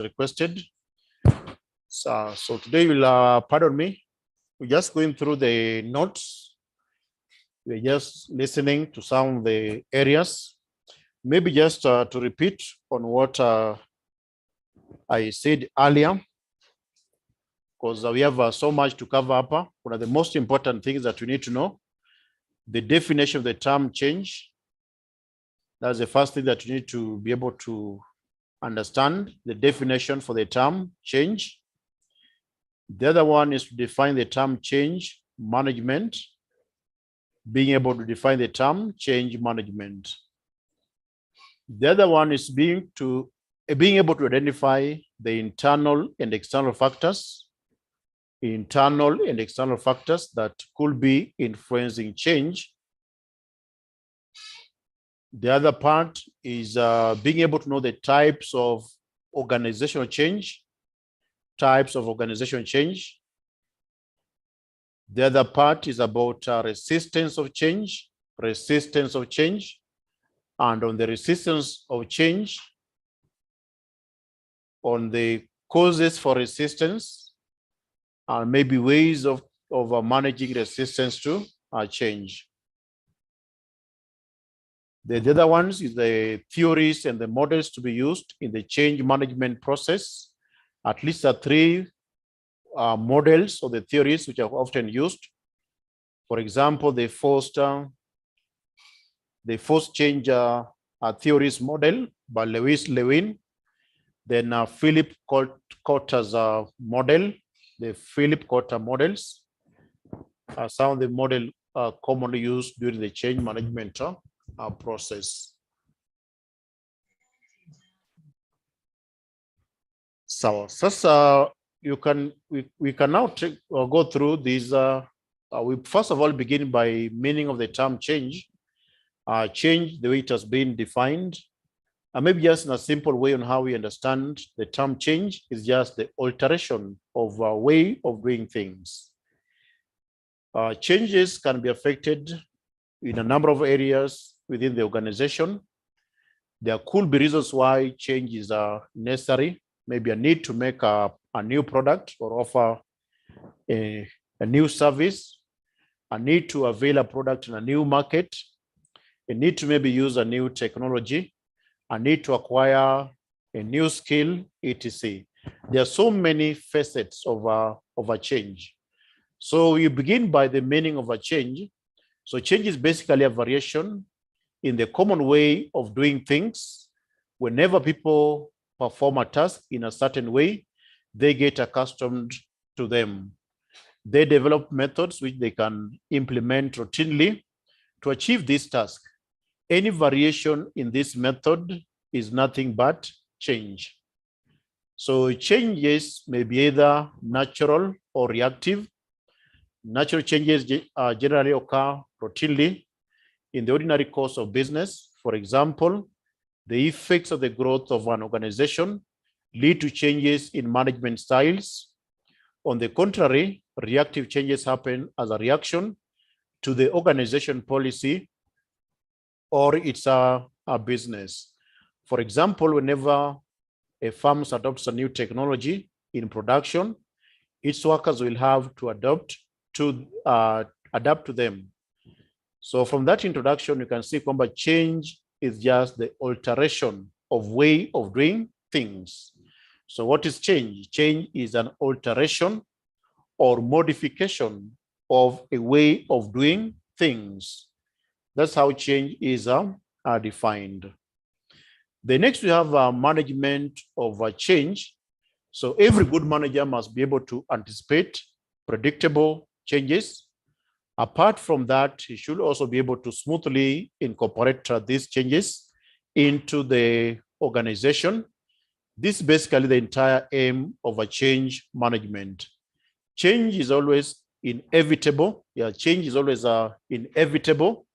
requested. So today you'll pardon me. We're just going through the notes. We're just listening to some of the areas. Maybe just to repeat on what I said earlier, because we have so much to cover up. One of the most important things that we need to know, the definition of the term change. That's the first thing that you need to be able to understand, the definition for the term change. The other one is to define the term change management, being able to define the term change management. The other one is being able to identify the internal and external factors that could be influencing change. The other part is being able to know the types of organizational change. The other part is about resistance of change. And on the resistance of change, on the causes for resistance, and maybe ways of managing resistance to change. The other ones is the theories and the models to be used in the change management process. At least three models or the theories which are often used. For example, the first change theories model by Lewin. Then Philip Kotter's model, the Philip Kotter models. Some of the models are commonly used during the change management process. So we can now go through these. We first of all begin by meaning of the term change. Change, the way it has been defined, maybe just in a simple way on how we understand the term change is just the alteration of a way of doing things. Changes can be affected in a number of areas within the organization. There could be reasons why changes are necessary. Maybe a need to make a new product or offer a new service, a need to avail a product in a new market, a need to maybe use a new technology, a need to acquire a new skill, etc. There are so many facets of a change. So you begin by the meaning of a change. So change is basically a variation in the common way of doing things. Whenever people perform a task in a certain way, they get accustomed to them. They develop methods which they can implement routinely to achieve this task. Any variation in this method is nothing but change. So changes may be either natural or reactive. Natural changes generally occur routinely in the ordinary course of business. For example, the effects of the growth of an organization lead to changes in management styles. On the contrary, reactive changes happen as a reaction to the organization policy or its business. For example, whenever a firm adopts a new technology in production, its workers will have to adapt to them. So from that introduction, you can see that change is just the alteration of way of doing things. So what is change? Change is an alteration or modification of a way of doing things. That's how change is defined. The next we have management of change. So every good manager must be able to anticipate predictable changes. Apart from that, he should also be able to smoothly incorporate these changes into the organization. This is basically the entire aim of a change management. Change is always inevitable. Yeah, change is always inevitable.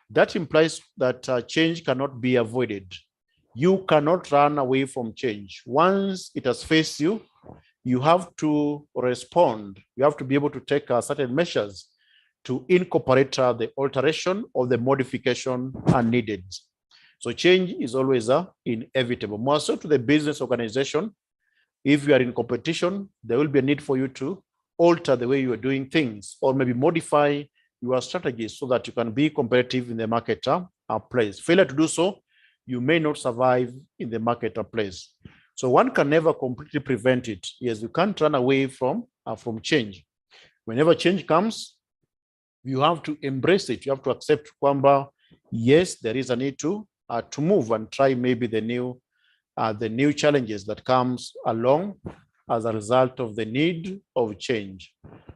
That implies that change cannot be avoided. You cannot run away from change. Once it has faced you, you have to respond. You have to be able to take certain measures to incorporate the alteration or the modification are needed. So change is always inevitable. More so to the business organization, If you are in competition, there will be a need for you to alter the way you are doing things, or maybe modify your strategies so that you can be competitive in the marketplace. Failure to do so, you may not survive in the marketplace. So one can never completely prevent it. Yes, you can't run away from change. Whenever change comes, you have to embrace it. You have to accept kwamba, yes, there is a need to move and try maybe the new challenges that comes along as a result of the need of change.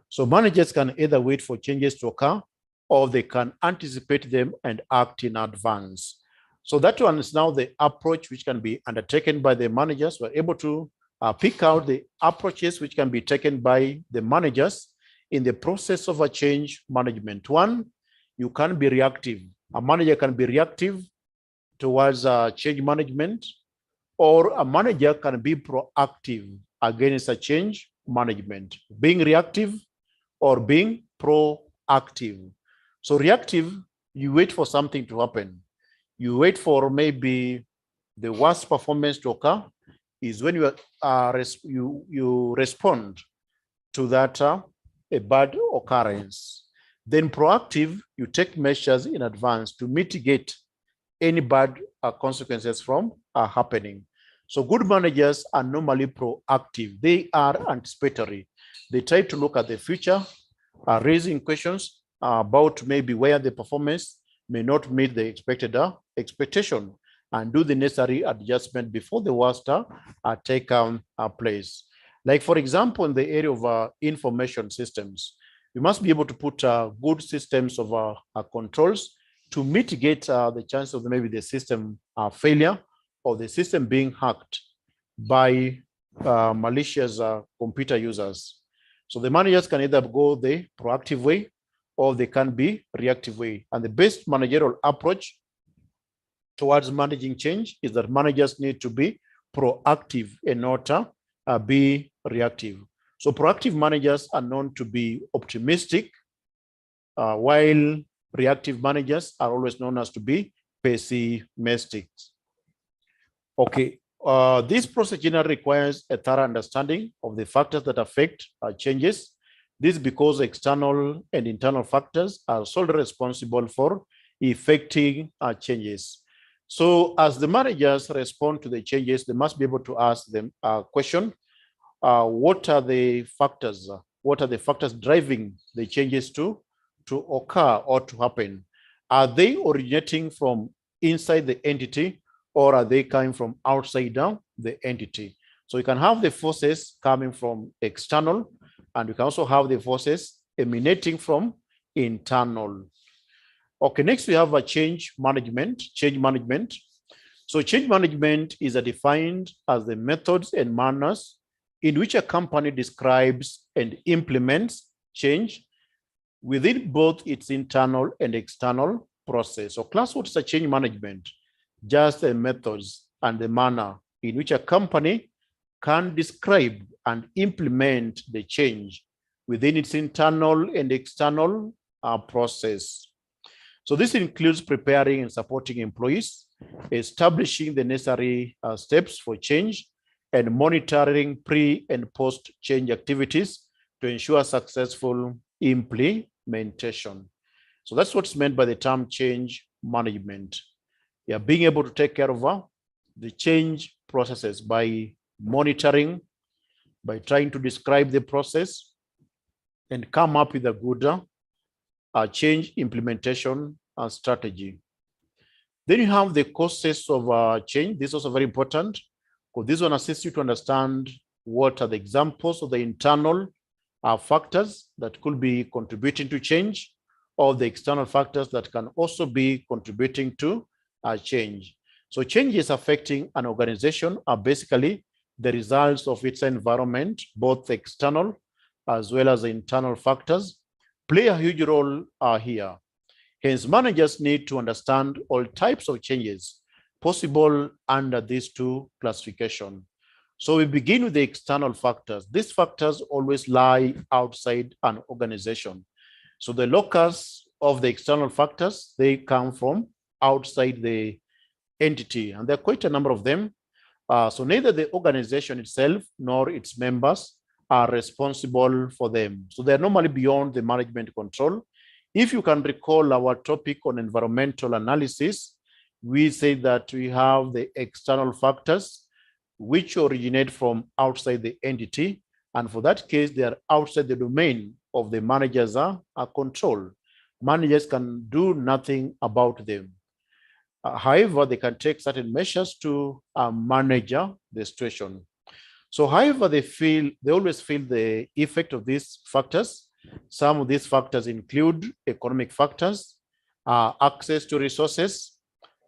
So managers can either wait for changes to occur, or they can anticipate them and act in advance. So that one is now the approach which can be undertaken by the managers. We're able to pick out the approaches which can be taken by the managers in the process of a change management. One, you can be reactive. A manager can be reactive towards change management, or a manager can be proactive against a change management, being reactive or being proactive. So reactive, you wait for something to happen. You wait for maybe the worst performance to occur, is when you respond to that a bad occurrence. Then proactive, you take measures in advance to mitigate any bad consequences from happening. So good managers are normally proactive. They are anticipatory. They try to look at the future, raising questions about maybe where the performance may not meet the expected expectation, and do the necessary adjustment before the worst take place. Like, for example, in the area of information systems, you must be able to put good systems of controls to mitigate the chance of maybe the system failure, or the system being hacked by malicious computer users. So the managers can either go the proactive way, or they can be reactive way. And the best managerial approach towards managing change is that managers need to be proactive and not be reactive. So proactive managers are known to be optimistic, while reactive managers are always known as to be pessimistic. Okay, this process generally requires a thorough understanding of the factors that affect changes. This is because external and internal factors are solely responsible for effecting changes. So as the managers respond to the changes, they must be able to ask them a question. What are the factors? What are the factors driving the changes to occur or to happen? Are they originating from inside the entity, or are they coming from outside the entity? So you can have the forces coming from external, and you can also have the forces emanating from internal. Okay, next we have a change management. So change management is defined as the methods and manners in which a company describes and implements change within both its internal and external process. So class, what is a change management? Just the methods and the manner in which a company can describe and implement the change within its internal and external process. So this includes preparing and supporting employees, establishing the necessary steps for change, and monitoring pre and post change activities to ensure successful implementation. So that's what's meant by the term change management. Yeah, being able to take care of the change processes by monitoring, by trying to describe the process and come up with a good change implementation strategy. Then you have the causes of change. This is also very important, because this one assists you to understand what are the examples of the internal factors that could be contributing to change, or the external factors that can also be contributing to change. So changes affecting an organization are basically the results of its environment. Both external as well as the internal factors play a huge role here. Hence, managers need to understand all types of changes possible under these two classifications. So we begin with the external factors. These factors always lie outside an organization. So the locus of the external factors, they come from outside the entity, and there are quite a number of them. So neither the organization itself nor its members are responsible for them. So they're normally beyond the management control. If you can recall our topic on environmental analysis, we say that we have the external factors which originate from outside the entity. And for that case, they are outside the domain of the managers are control. Managers can do nothing about them. However, they can take certain measures to manage the situation. So however, they always feel the effect of these factors. Some of these factors include economic factors, access to resources,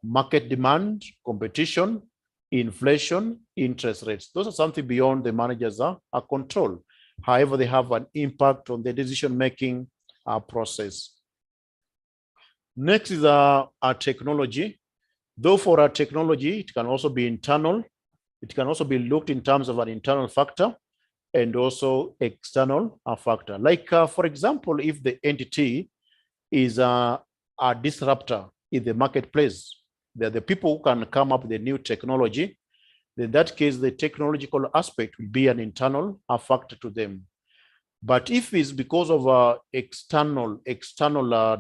market demand, competition, inflation, interest rates. Those are something beyond the managers' control. However, they have an impact on the decision-making process. Next is our technology. Though for our technology, it can also be internal. It can also be looked in terms of an internal factor and also external factor. Like, for example, if the entity is a disruptor in the marketplace, they're the people who can come up with a new technology. In that case, the technological aspect will be an internal factor to them. But if it's because of external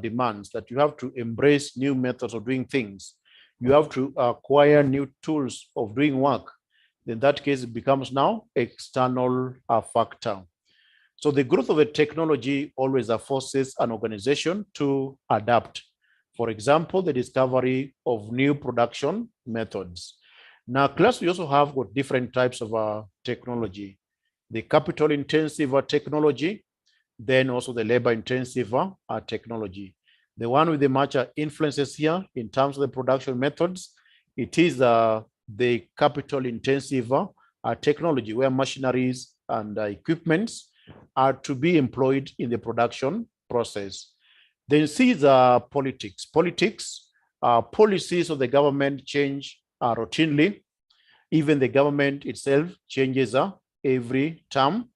demands that you have to embrace new methods of doing things, you have to acquire new tools of doing work, in that case, it becomes now external factor. So the growth of a technology always forces an organization to adapt. For example, the discovery of new production methods. Now, class, we also have got different types of technology. The capital-intensive technology, then also the labor-intensive technology. The one with the much influences here in terms of the production methods, it is the capital-intensive technology where machineries and equipments are to be employed in the production process. Then C is politics. Policies of the government change routinely. Even the government itself changes every term.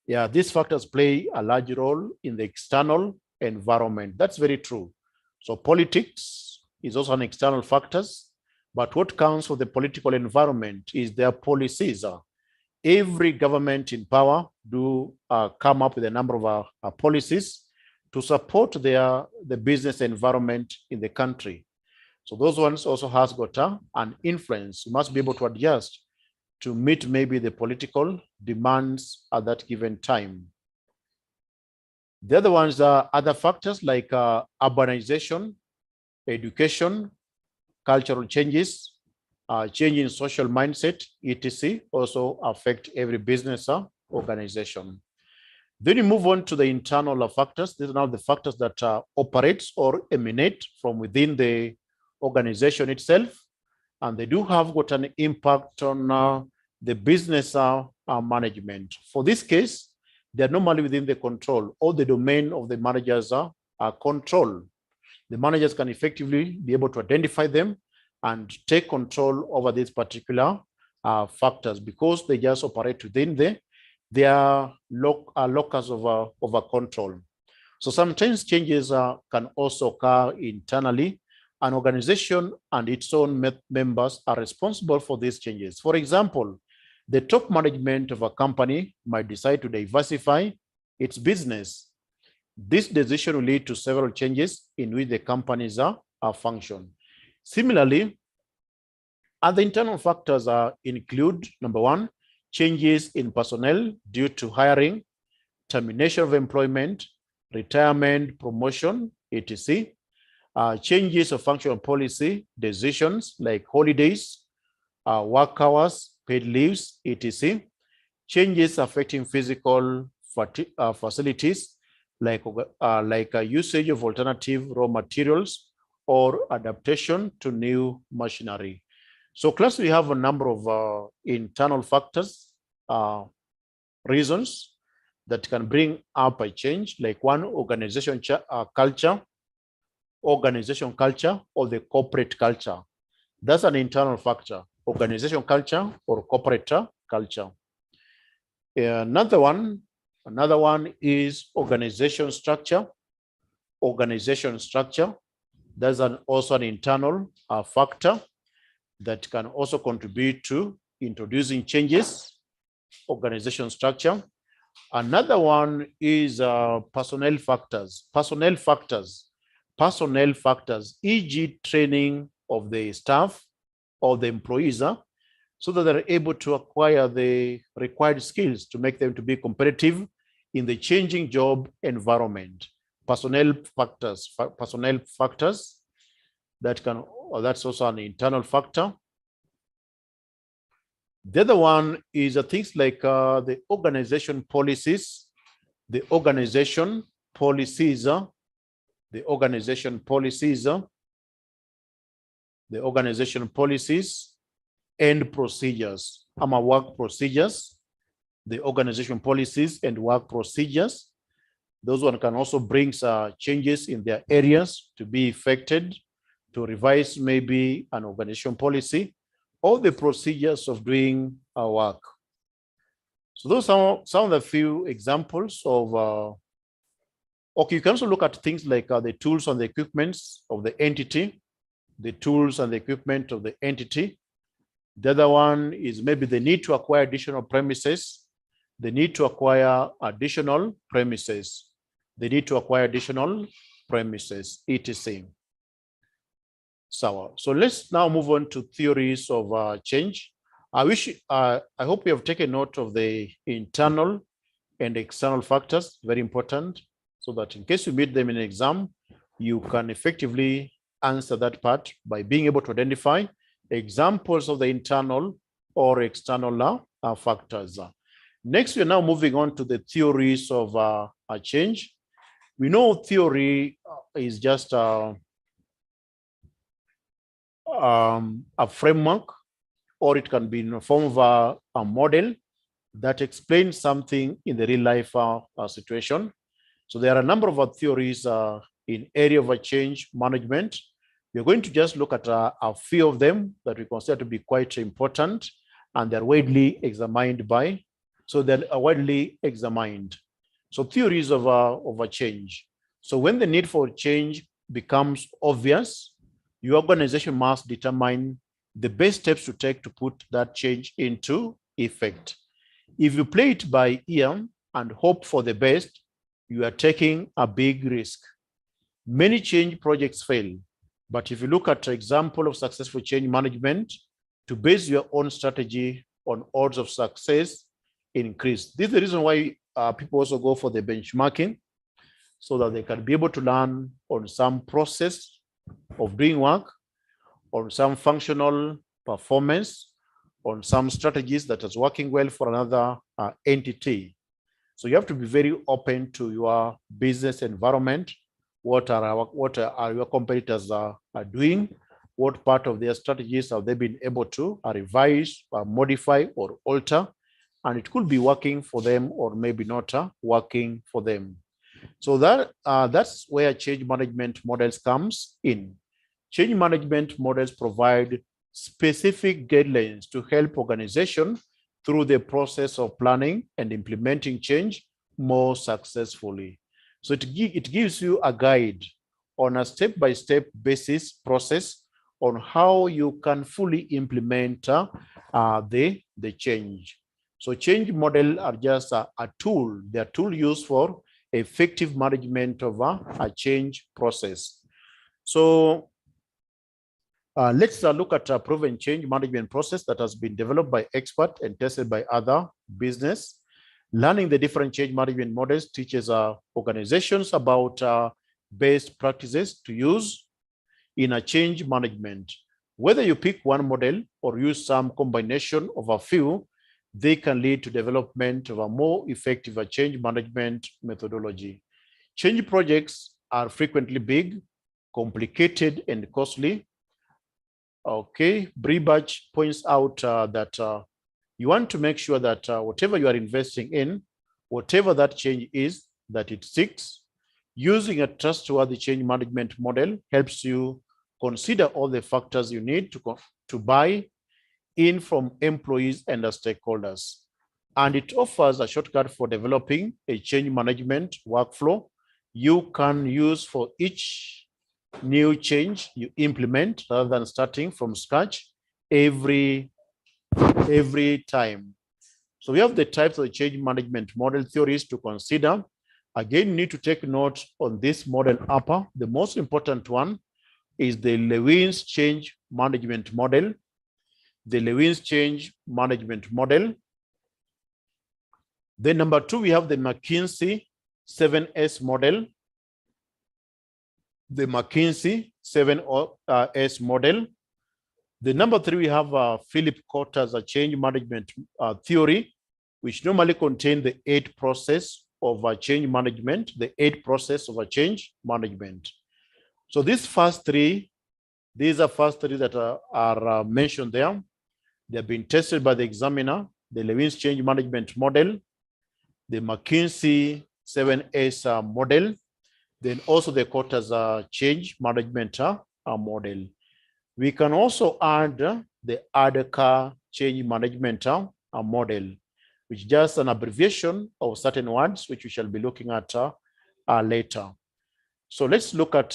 Yeah, these factors play a large role in the external environment. That's very true. So politics is also an external factors, but what counts for the political environment is their policies. Every government in power do come up with a number of policies to support the business environment in the country. So those ones also has got an influence. You must be able to adjust to meet maybe the political demands at that given time. The other ones are other factors like urbanization, education, cultural changes, change in social mindset, etc. also affect every business organization. Then you move on to the internal factors. These are now the factors that operate or emanate from within the organization itself. And they do have got an impact on the business management. For this case, they're normally within the control or the domain of the managers control. The managers can effectively be able to identify them and take control over these particular factors because they just operate within their locus of control. So sometimes changes can also occur internally. An organization and its own members are responsible for these changes. For example, the top management of a company might decide to diversify its business. This decision will lead to several changes in which the companies function. Similarly, other internal factors include, number one, changes in personnel due to hiring, termination of employment, retirement, promotion, etc. Changes of functional policy, decisions like holidays, work hours, paid leaves, etc. Changes affecting physical facilities like usage of alternative raw materials or adaptation to new machinery. So class, we have a number of internal factors, reasons that can bring up a change, like one, organization culture, or the corporate culture. That's an internal factor, organization culture or corporate culture. Another one is organization structure. That's also an internal factor. that can also contribute to introducing changes, organization structure. Another one is personnel factors, e.g. training of the staff or the employees, so that they're able to acquire the required skills to make them to be competitive in the changing job environment. Personnel factors that can, or that's also an internal factor. The other one is things like the organization policies, and procedures. Work procedures, the organization policies and work procedures. Those one can also bring changes in their areas to be effected, to revise maybe an organization policy or the procedures of doing our work. So those are some of the few examples of, okay, you can also look at things like the tools and the equipments of the entity, The other one is maybe the need to acquire additional premises, etc. So let's now move on to theories of change. I hope you have taken note of the internal and external factors, very important, so that in case you meet them in an exam, you can effectively answer that part by being able to identify examples of the internal or external factors. Next, we're now moving on to the theories of a change. We know theory is just a framework, or it can be in the form of a model that explains something in the real life situation. So there are a number of theories in area of change management. We're going to just look at a few of them that we consider to be quite important, and they're widely examined by. So they're widely examined. So theories of a change. So when the need for change becomes obvious, your organization must determine the best steps to take to put that change into effect. If you play it by ear and hope for the best, you are taking a big risk. Many change projects fail, but if you look at an example of successful change management, to base your own strategy on odds of success increase. This is the reason why people also go for the benchmarking, so that they can be able to learn on some process of doing work, on some functional performance, on some strategies that is working well for another entity. So you have to be very open to your business environment. What are your competitors are doing? What part of their strategies have they been able to revise, modify, or alter? And it could be working for them or maybe not working for them. So that's where change management models comes in. Change management models provide specific guidelines to help organizations through the process of planning and implementing change more successfully. So it gives you a guide on a step-by-step basis process on how you can fully implement the change. So change model are just a tool. They are tool used for effective management of a change process. So let's look at a proven change management process that has been developed by experts and tested by other business. Learning the different change management models teaches organizations about best practices to use in a change management. Whether you pick one model or use some combination of a few, they can lead to development of a more effective change management methodology. Change projects are frequently big, complicated, and costly. Okay, Bribach points out that you want to make sure that whatever you are investing in, whatever that change is, that it sticks. Using a trustworthy change management model helps you consider all the factors you need to buy in from employees and stakeholders. And it offers a shortcut for developing a change management workflow you can use for each new change you implement, rather than starting from scratch every time. So we have the types of change management model theories to consider. Again, you need to take note on this model upper. The most important one is the Lewin's change management model. The Lewin's change management model. Then number 2, we have the McKinsey 7S model. The McKinsey 7S model. The number 3, we have Philip Kotter's change management theory, which normally contain the 8 process of change management, the 8 process of change management. So these first 3, these are first 3 that are mentioned there. They have been tested by the examiner, the Lewin's change management model, the McKinsey 7S model, then also the Kotter's change management model. We can also add the ADKAR change management model, which is just an abbreviation of certain words, which we shall be looking at later. So let's look at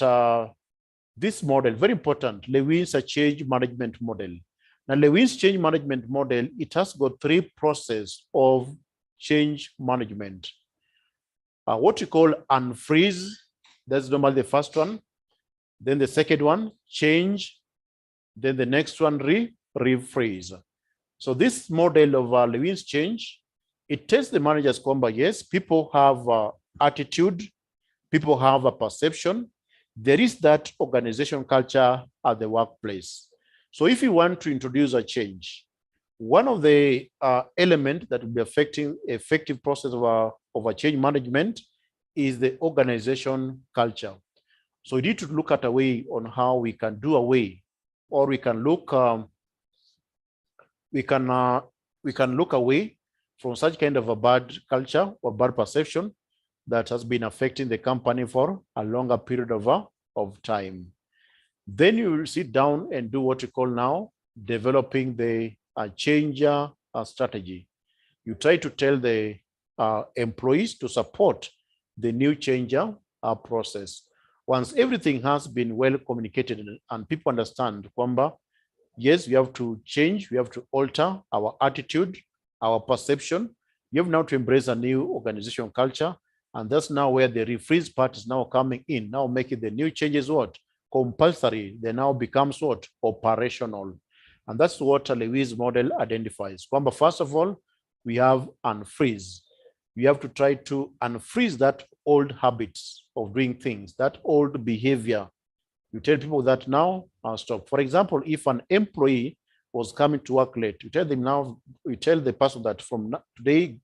this model, very important, Lewin's change management model. Now, Lewin's change management model, it has got 3 processes of change management. What we call unfreeze, that's normally the first one. Then the second one, change. Then the next one, refreeze. So this model of Lewin's change, it tells the managers, yes, people have attitude, people have a perception. There is that organization culture at the workplace. So if you want to introduce a change, one of the elements that will be affecting effective process of a change management is the organization culture. So we need to look at a way on how we can do away, or we can look look away from such kind of a bad culture or bad perception that has been affecting the company for a longer period of time. Then you will sit down and do what you call now developing the changer strategy. You try to tell the employees to support the new changer process. Once everything has been well communicated and people understand, yes, we have to change, we have to alter our attitude, our perception. You have now to embrace a new organizational culture. And that's now where the refreeze part is now coming in, now making the new changes what? Compulsory. They now becomes what? Operational. And that's what Lewin's model identifies. First of all, we have unfreeze. We have to try to unfreeze that old habits of doing things, that old behavior. You tell people that now, stop. For example, if an employee was coming to work late, you tell them now, you tell the person that from today,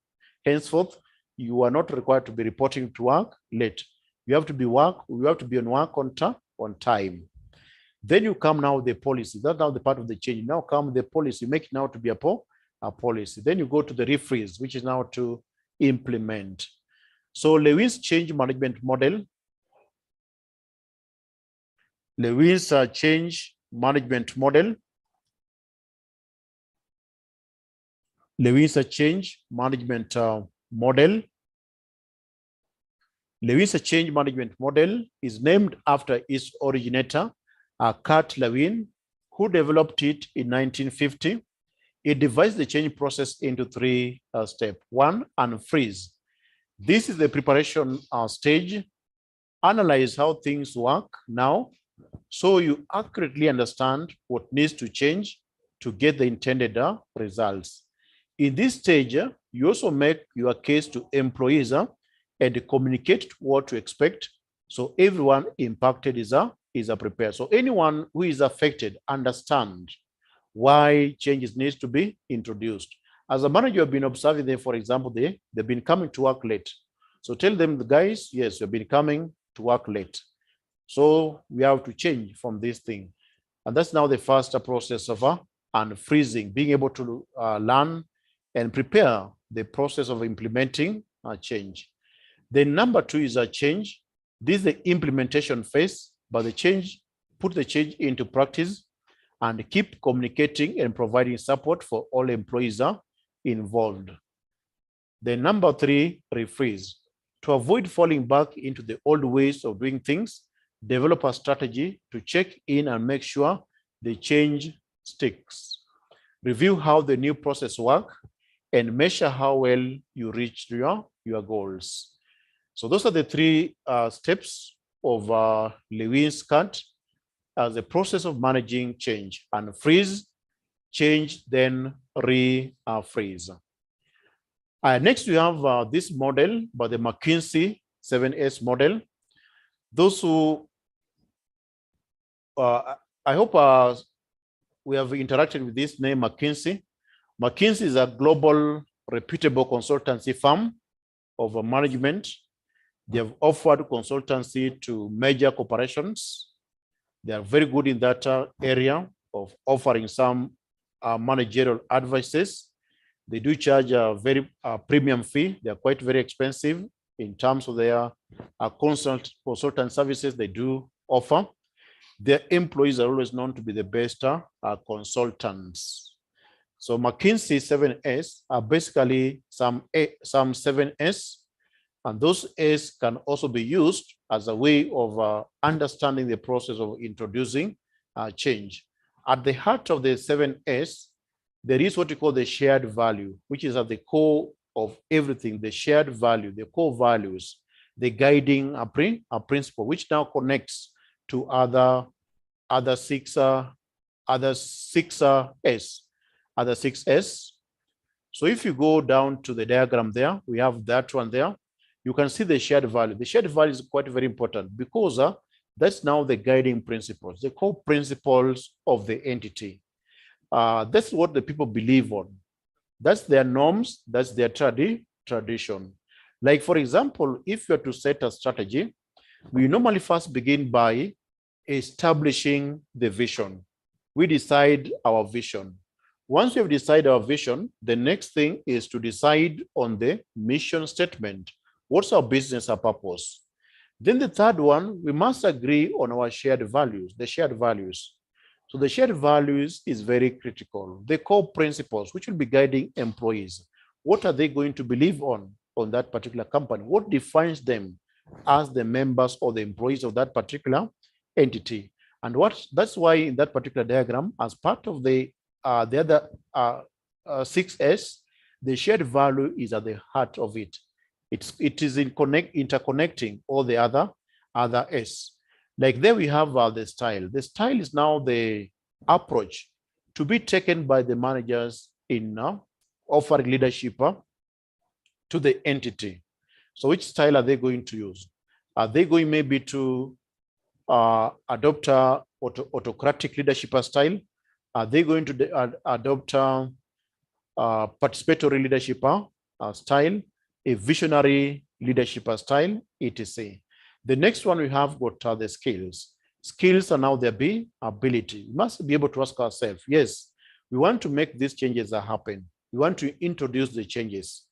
henceforth, you are not required to be reporting to work late. You have to be on work on time. Then you come now with the policy. That's now the part of the change. Now come the policy, you make it now to be a policy. Then you go to the refreeze, which is now to implement. So Lewin's change management model, Lewin's change management model, Lewin's change management model. Lewin's change management model is named after its originator, Kurt Lewin, who developed it in 1950. It divides the change process into 3 steps. 1, unfreeze. This is the preparation stage. Analyze how things work now, so you accurately understand what needs to change to get the intended results. In this stage, you also make your case to employees and communicate what to expect, so everyone impacted is prepared. So anyone who is affected understand why changes needs to be introduced. As a manager, you've been observing them, for example, they've been coming to work late. So tell them, the guys, yes, you've been coming to work late. So we have to change from this thing. And that's now the first process of unfreezing, being able to learn and prepare the process of implementing a change. Then number 2 is a change. This is the implementation phase, but the change, put the change into practice and keep communicating and providing support for all employees involved. Then number 3, refreeze. To avoid falling back into the old ways of doing things, develop a strategy to check in and make sure the change sticks. review how the new process works, and measure how well you reach your goals. So those are the three steps of Lewin's cut as a process of managing change: unfreeze, change, then re-freeze. Next, we have this model by the McKinsey 7S model. Those who, I hope we have interacted with this name, McKinsey. McKinsey is a global reputable consultancy firm of management. They have offered consultancy to major corporations. They are very good in that area of offering some managerial advices. They do charge a very premium fee. They are quite very expensive in terms of their consultant services they do offer. Their employees are always known to be the best consultants. So McKinsey 7S are basically some 7S, and those S can also be used as a way of understanding the process of introducing change. At the heart of the 7S, there is what we call the shared value, which is at the core of everything, the shared value, the core values, the guiding principle, which now connects to other six S. So if you go down to the diagram there, we have that one there. You can see the shared value. The shared value is quite very important because that's now the guiding principles, the core principles of the entity. That's what the people believe on. That's their norms, that's their tradition. Like, for example, if you're to set a strategy, we normally first begin by establishing the vision. We decide our vision. Once we have decided our vision, the next thing is to decide on the mission statement. What's our business, our purpose? Then the third one, we must agree on our shared values, the shared values. So the shared values is very critical. The core principles, which will be guiding employees. What are they going to believe on that particular company? What defines them as the members or the employees of that particular entity? And that's why in that particular diagram, as part of the other 6S, the shared value is at the heart of it. It is interconnecting all the other S. Like there we have the style. The style is now the approach to be taken by the managers in offering leadership to the entity. So which style are they going to use? Are they going maybe to adopt a autocratic leadership style? Are they going to adopt a participatory leadership style, a visionary leadership style, etc.? The next one we have got the skills. Skills are now the ability. We must be able to ask ourselves, yes, we want to make these changes happen. We want to introduce the changes.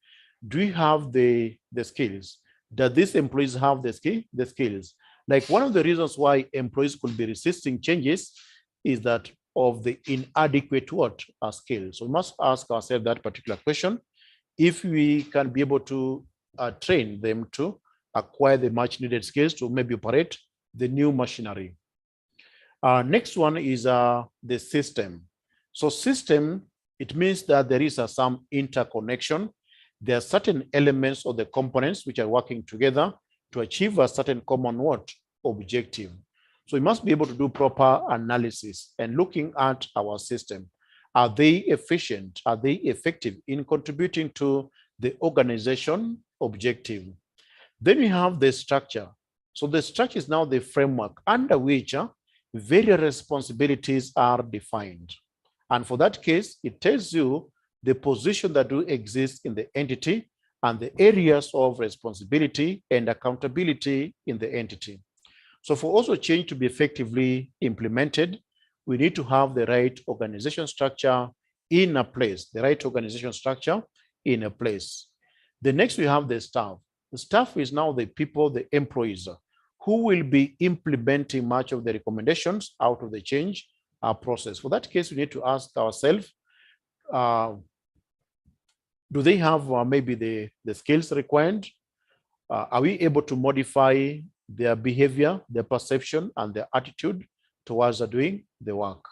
Do we have the skills? Does these employees have the skills? Like one of the reasons why employees could be resisting changes is that of the inadequate skills. So we must ask ourselves that particular question. If we can be able to train them to acquire the much needed skills to maybe operate the new machinery. Next one is the system. So system, it means that there is some interconnection. There are certain elements of the components which are working together to achieve a certain common objective. So we must be able to do proper analysis and looking at our system. Are they efficient? Are they effective in contributing to the organization objective? Then we have the structure. So the structure is now the framework under which various responsibilities are defined. And for that case, it tells you the position that do exist in the entity and the areas of responsibility and accountability in the entity. So for also change to be effectively implemented, we need to have the right organization structure in a place, the right organization structure in a place. The next we have the staff. The staff is now the people, the employees, who will be implementing much of the recommendations out of the change process. For that case, we need to ask ourselves, do they have maybe the skills required? Are we able to modify their behavior, their perception, and their attitude towards doing the work?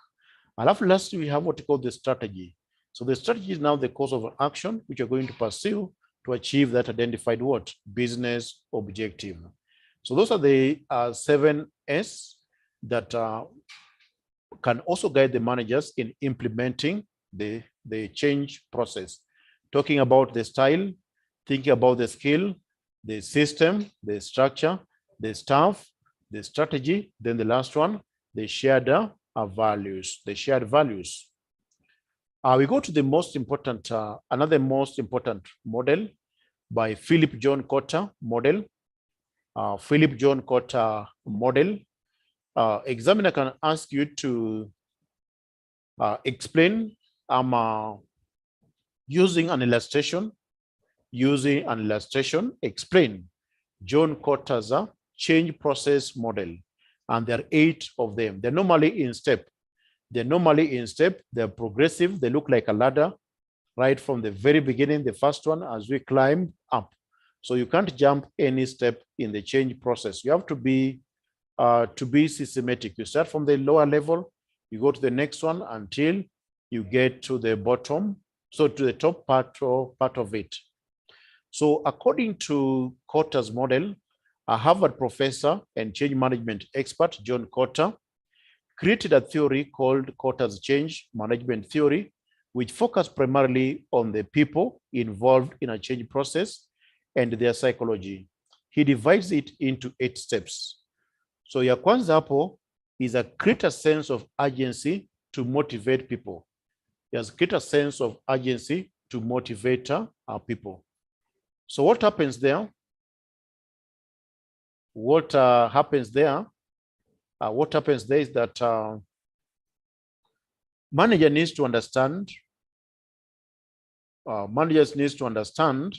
And lastly, we have what we call the strategy. So the strategy is now the course of action which you're going to pursue to achieve that identified what? Business objective. So those are the 7 S that can also guide the managers in implementing the change process. Talking about the style, thinking about the skill, the system, the structure, the staff, the strategy, then the last one, the shared values, the shared values. We go to the most important, another most important model by Philip John Cotter model. Philip John Cotter model. Examiner can ask you to explain using an illustration. Explain John Cotter's change process model. And there are 8 of them. They're normally in step. They're progressive. They look like a ladder right from the very beginning, the first one, as we climb up. So you can't jump any step in the change process. You have to be systematic. You start from the lower level, you go to the next one until you get to the bottom, so to the top part of it. So according to Cotter's model, a Harvard professor and change management expert, John Cotter, created a theory called Cotter's change management theory, which focused primarily on the people involved in a change process and their psychology. He divides it into 8 steps. So ya kwanza hapo is a greater sense of urgency to motivate people. He has greater sense of urgency to motivate our people. So what happens there? What happens there is that manager needs to understand. Managers needs to understand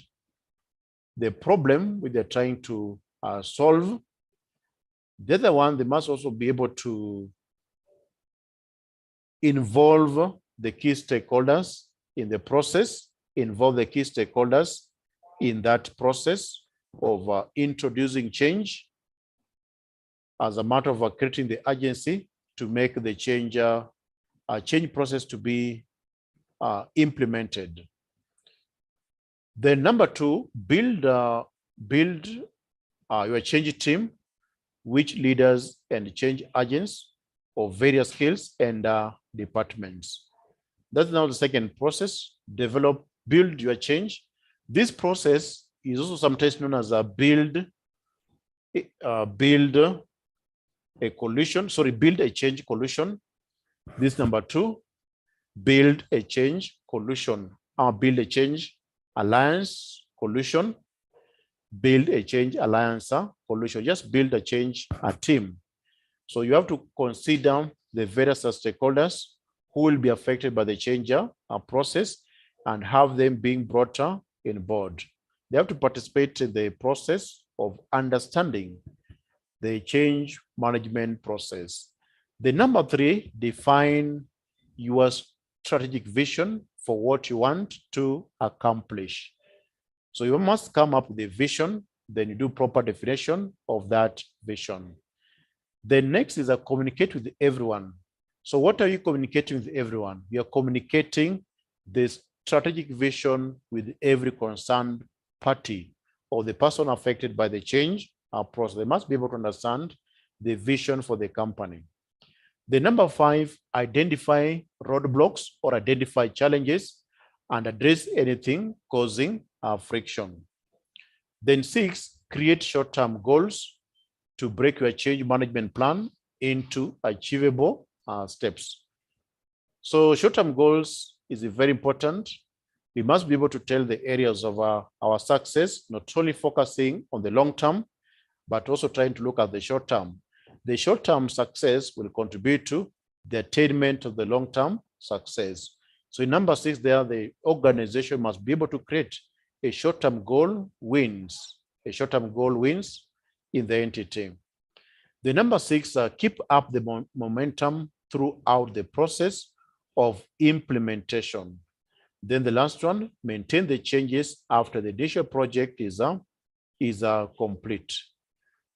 the problem which they're trying to solve. The other one, they must also be able to involve the key stakeholders in the process, involve the key stakeholders in that process of introducing change as a matter of creating the urgency to make the change process to be implemented. Then number 2, build your change team, which leaders and change agents of various skills and departments. That's now the second process. Build your change. This process is also sometimes known as a build a change coalition. This number 2, build a change coalition. Build a change alliance coalition. Build a change alliance coalition. Just build a change team. So you have to consider the various stakeholders who will be affected by the change process and have them being brought in board. They have to participate in the process of understanding the change management process. The number 3, define your strategic vision for what you want to accomplish. So you must come up with a vision, then you do proper definition of that vision. The next is communicate with everyone. So what are you communicating with everyone? You are communicating the strategic vision with every concerned party or the person affected by the change process. They must be able to understand the vision for the company. The number 5, identify roadblocks or identify challenges and address anything causing friction. Then 6, create short-term goals to break your change management plan into achievable steps. So short-term goals is very important. We must be able to tell the areas of our success, not only focusing on the long term, but also trying to look at the short term. The short-term success will contribute to the attainment of the long-term success. So in number 6 there, the organization must be able to create a short-term goal wins. A short-term goal wins in the entity. The number 6, keep up the momentum throughout the process of implementation. Then the last one, maintain the changes after the initial project is complete.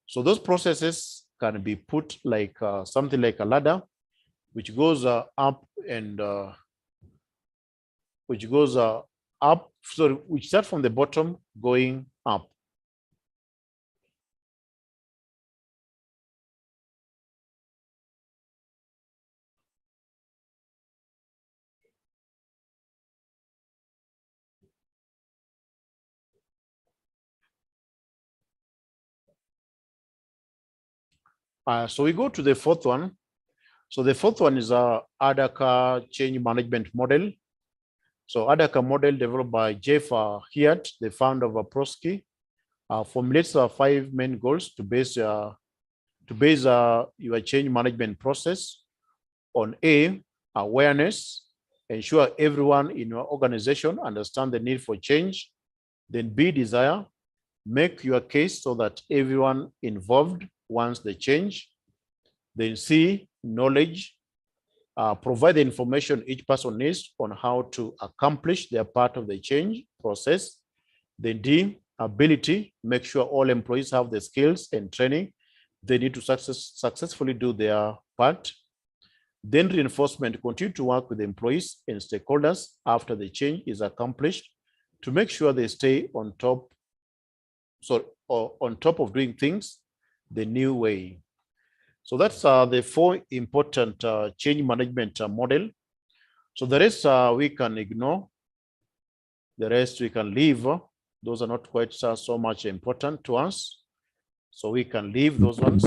So those processes can be put like something like a ladder, which goes up and which goes up, so which start from the bottom going up. So we go to the fourth one. So the fourth one is a ADACA change management model. So ADACA model developed by FR Hiat, the founder of Prosky, formulates 5 main goals to base your change management process on A, awareness, ensure everyone in your organization understand the need for change. Then B, desire, make your case so that everyone involved wants the change. Then C, knowledge, provide the information each person needs on how to accomplish their part of the change process. Then D, ability, make sure all employees have the skills and training they need to successfully do their part. Then reinforcement, continue to work with the employees and stakeholders after the change is accomplished to make sure they stay on top, on top of doing things the new way. So that's the 4 important change management model. So the rest we can ignore. The rest we can leave. Those are not quite so much important to us. So we can leave those ones.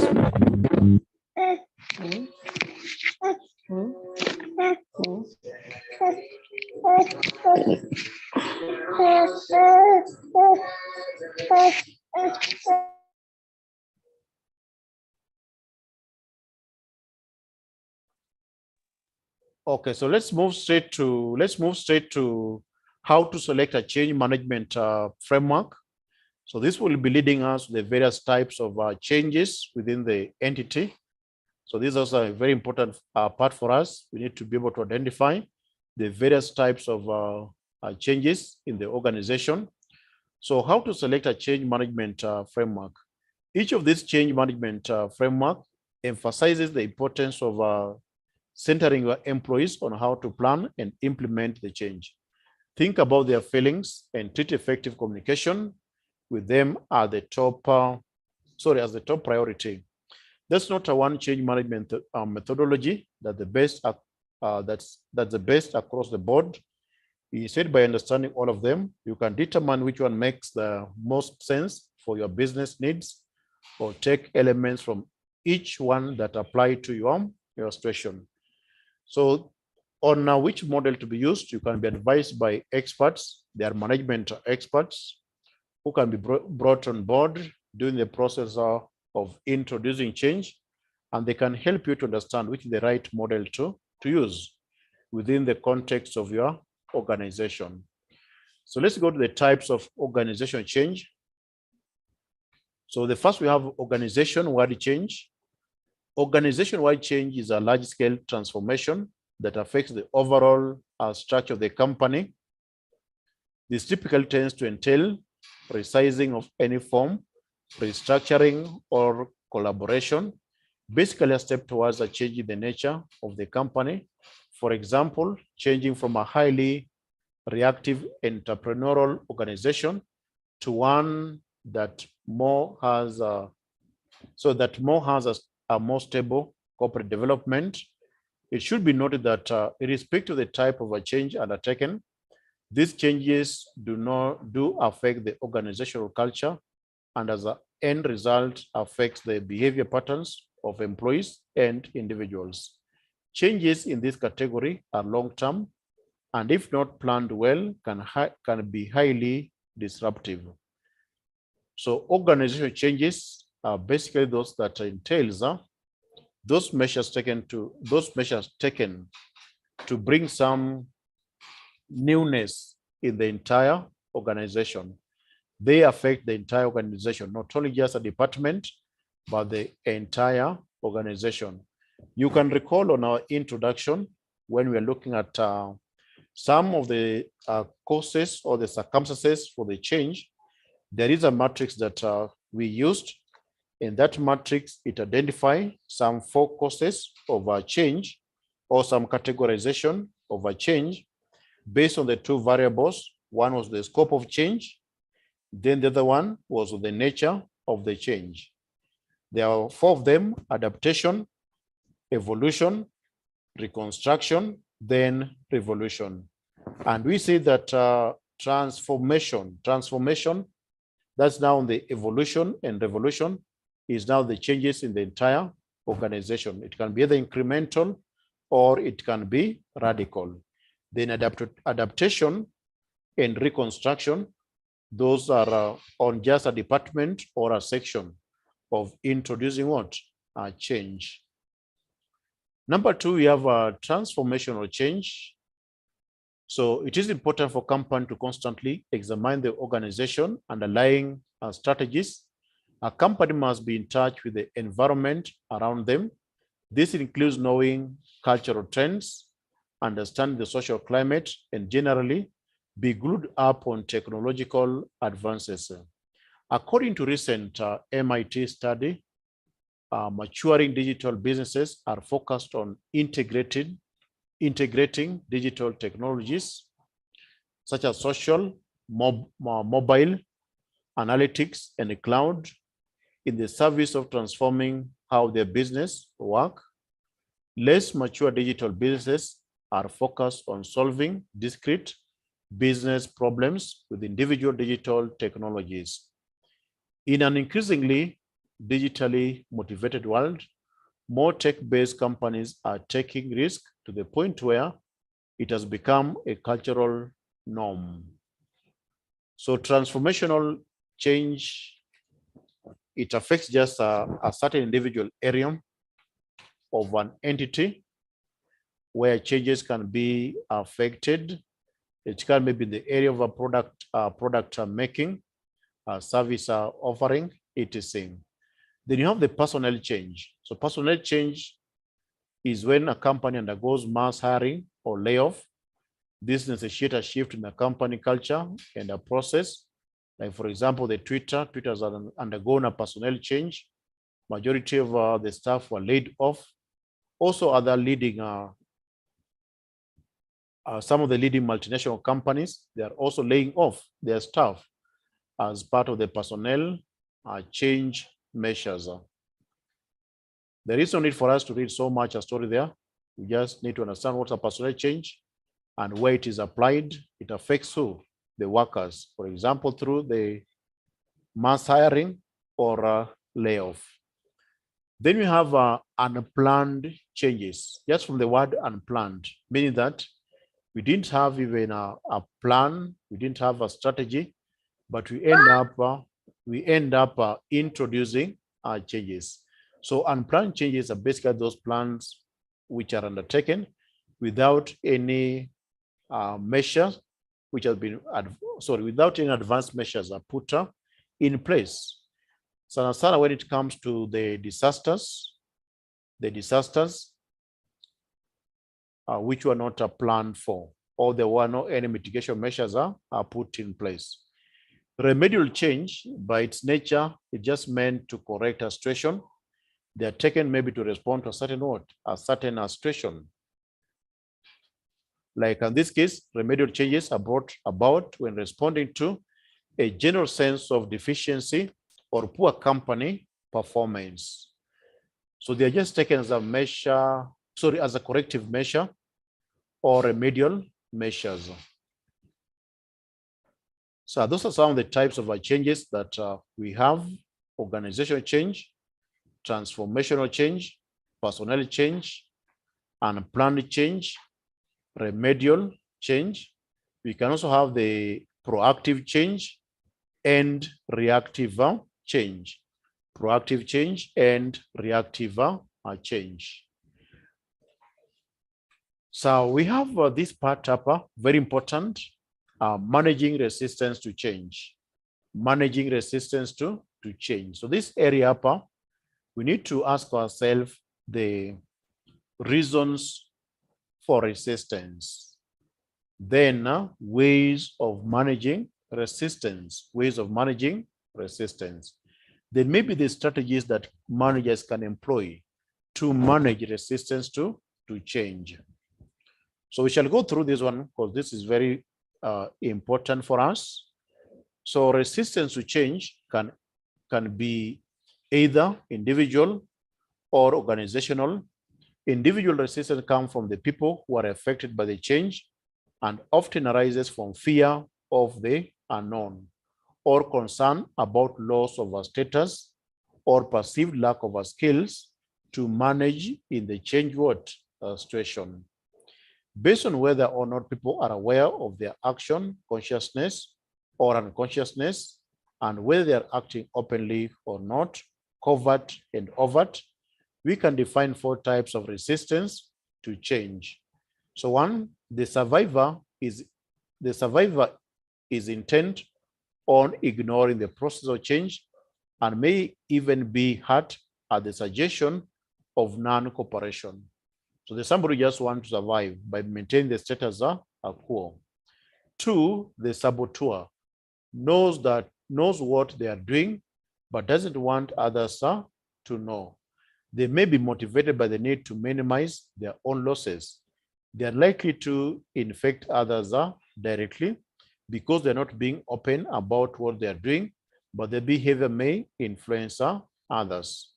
Okay, so let's move straight to how to select a change management framework. So this will be leading us to the various types of changes within the entity. So this is also a very important part for us. We need to be able to identify the various types of changes in the organization. So how to select a change management framework? Each of these change management framework emphasizes the importance of centering your employees on how to plan and implement the change. Think about their feelings and treat effective communication with them at the top, as the top priority. That's not a one change management methodology that's the best across the board. Instead, by understanding all of them, you can determine which one makes the most sense for your business needs, or take elements from each one that apply to your situation. So on which model to be used, you can be advised by experts. They are management experts who can be brought on board during the process of introducing change, and they can help you to understand which is the right model to use within the context of your organization. So let's go to the types of organization change. So the first we have organization-wide change. Organization-wide change is a large-scale transformation that affects the overall structure of the company. This typically tends to entail resizing of any form, restructuring, or collaboration, basically a step towards a change in the nature of the company. For example, changing from a highly reactive entrepreneurial organization to one that more has a more stable corporate development. It should be noted that irrespective of the type of a change undertaken, these changes do affect the organizational culture, and as an end result affects the behavior patterns of employees and individuals. Changes in this category are long-term, and if not planned well, can be highly disruptive. So organizational changes are basically those that entails those measures taken to bring some newness in the entire organization. They affect the entire organization, not only just a department, but the entire organization. You can recall on our introduction when we are looking at some of the causes or the circumstances for the change. There is a matrix that we used. In that matrix, it identifies some 4 causes of a change or some categorization of a change. based on the two variables. One was the scope of change, then the other one was the nature of the change. There are four of them: adaptation, evolution, reconstruction, then revolution. And we see that transformation, that's now the evolution, and revolution is now the changes in the entire organization. It can be either incremental or it can be radical. Then adaptation and reconstruction, those are on just a department or a section of introducing what? Change. Number two, we have a transformational change. So it is important for company to constantly examine the organization underlying strategies. A company must be in touch with the environment around them. This includes knowing cultural trends, understanding the social climate, and generally be glued up on technological advances. According to recent MIT study, maturing digital businesses are focused on integrating digital technologies such as social, mobile, analytics, and the cloud in the service of transforming how their business work. Less mature digital businesses are focused on solving discrete business problems with individual digital technologies. In an increasingly digitally motivated world, more tech-based companies are taking risk to the point where it has become a cultural norm. So transformational change, it affects just a certain individual area of an entity where changes can be affected. It can maybe in the area of a product making, service offering, etc. Then you have the personnel change. So personnel change is when a company undergoes mass hiring or layoff. This necessitates a shift in the company culture and a process. Like for example, the Twitter has undergone a personnel change. Majority of the staff were laid off. Also other leading, some of the leading multinational companies, they are also laying off their staff as part of the personnel change measures. There is no need for us to read so much a story there. We just need to understand what's a personnel change and where it is applied. It affects who? The workers, for example, through the mass hiring or layoff. Then we have unplanned changes, just from the word unplanned, meaning that we didn't have even a plan, we didn't have a strategy, but we end up introducing changes. So unplanned changes are basically those plans which are undertaken without any measures which have been, without any advanced measures are put in place. So when it comes to the disasters which were not planned for, or there were no any mitigation measures are put in place. Remedial change, by its nature, is just meant to correct a situation. They are taken maybe to respond to a certain situation. Like in this case, remedial changes are brought about when responding to a general sense of deficiency or poor company performance. So they are just taken as a measure, as a corrective measure or remedial measures. So those are some of the types of changes that we have: organizational change, transformational change, personnel change, unplanned change, remedial change. We can also have the proactive change and reactive change. Proactive change and reactive change. So we have this part up, very important, managing resistance to change. Managing resistance to change. So this area up, we need to ask ourselves the reasons for resistance. Then ways of managing resistance, Then maybe the strategies that managers can employ to manage resistance to change. So we shall go through this one because this is very important for us. So resistance to change can be either individual or organizational. Individual resistance comes from the people who are affected by the change and often arises from fear of the unknown or concern about loss of our status or perceived lack of our skills to manage in the change situation. Based on whether or not people are aware of their action, consciousness or unconsciousness, and whether they are acting openly or not, covert and overt, we can define 4 types of resistance to change. So one, the survivor is intent on ignoring the process of change and may even be hurt at the suggestion of non-cooperation. So the somebody just wants to survive by maintaining the status quo. 2, the saboteur knows what they are doing, but doesn't want others to know. They may be motivated by the need to minimize their own losses. They are likely to infect others directly because they're not being open about what they are doing, but their behavior may influence others.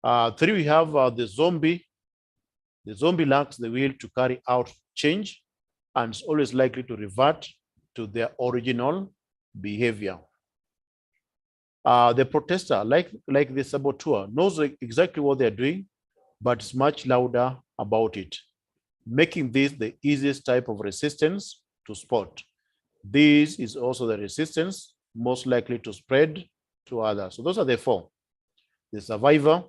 3, we have the zombie. The zombie lacks the will to carry out change and is always likely to revert to their original behavior. The protester, like the saboteur, knows exactly what they're doing, but is much louder about it, making this the easiest type of resistance to spot. This is also the resistance most likely to spread to others. So those are the 4: the survivor,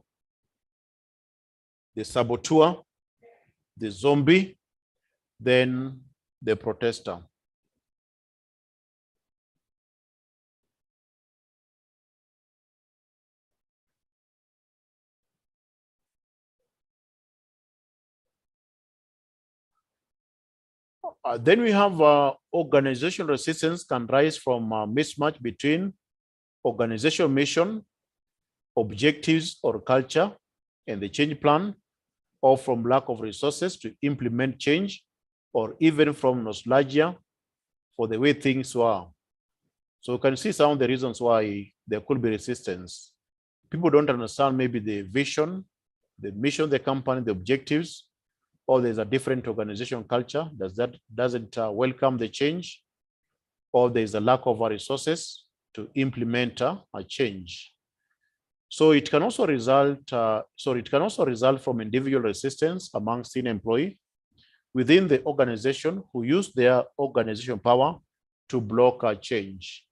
the saboteur, the zombie, then the protester. Then we have organizational resistance can rise from a mismatch between organizational mission, objectives or culture, and the change plan, or from lack of resources to implement change, or even from nostalgia for the way things were. So you can see some of the reasons why there could be resistance. People don't understand maybe the vision, the mission of the company, the objectives, or there's a different organization culture that doesn't welcome the change, or there's a lack of resources to implement a change. So it can also result from individual resistance among senior employees within the organization who use their organizational power to block a change.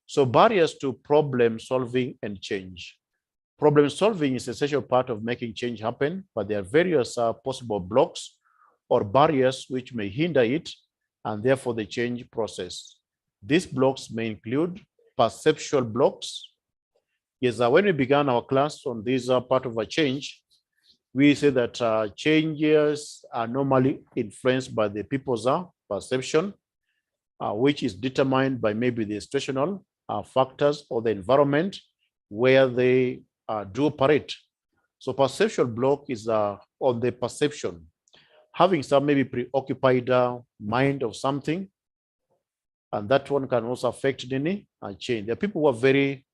So barriers to problem solving and change. Problem solving is an essential part of making change happen, but there are various possible blocks or barriers which may hinder it and therefore the change process. These blocks may include perceptual blocks. Yes, when we began our class on this part of a change, we say that changes are normally influenced by the people's perception, which is determined by maybe the situational factors or the environment where they do operate. So perceptual block is on the perception, having some maybe preoccupied mind of something, and that one can also affect any change. There are people who are very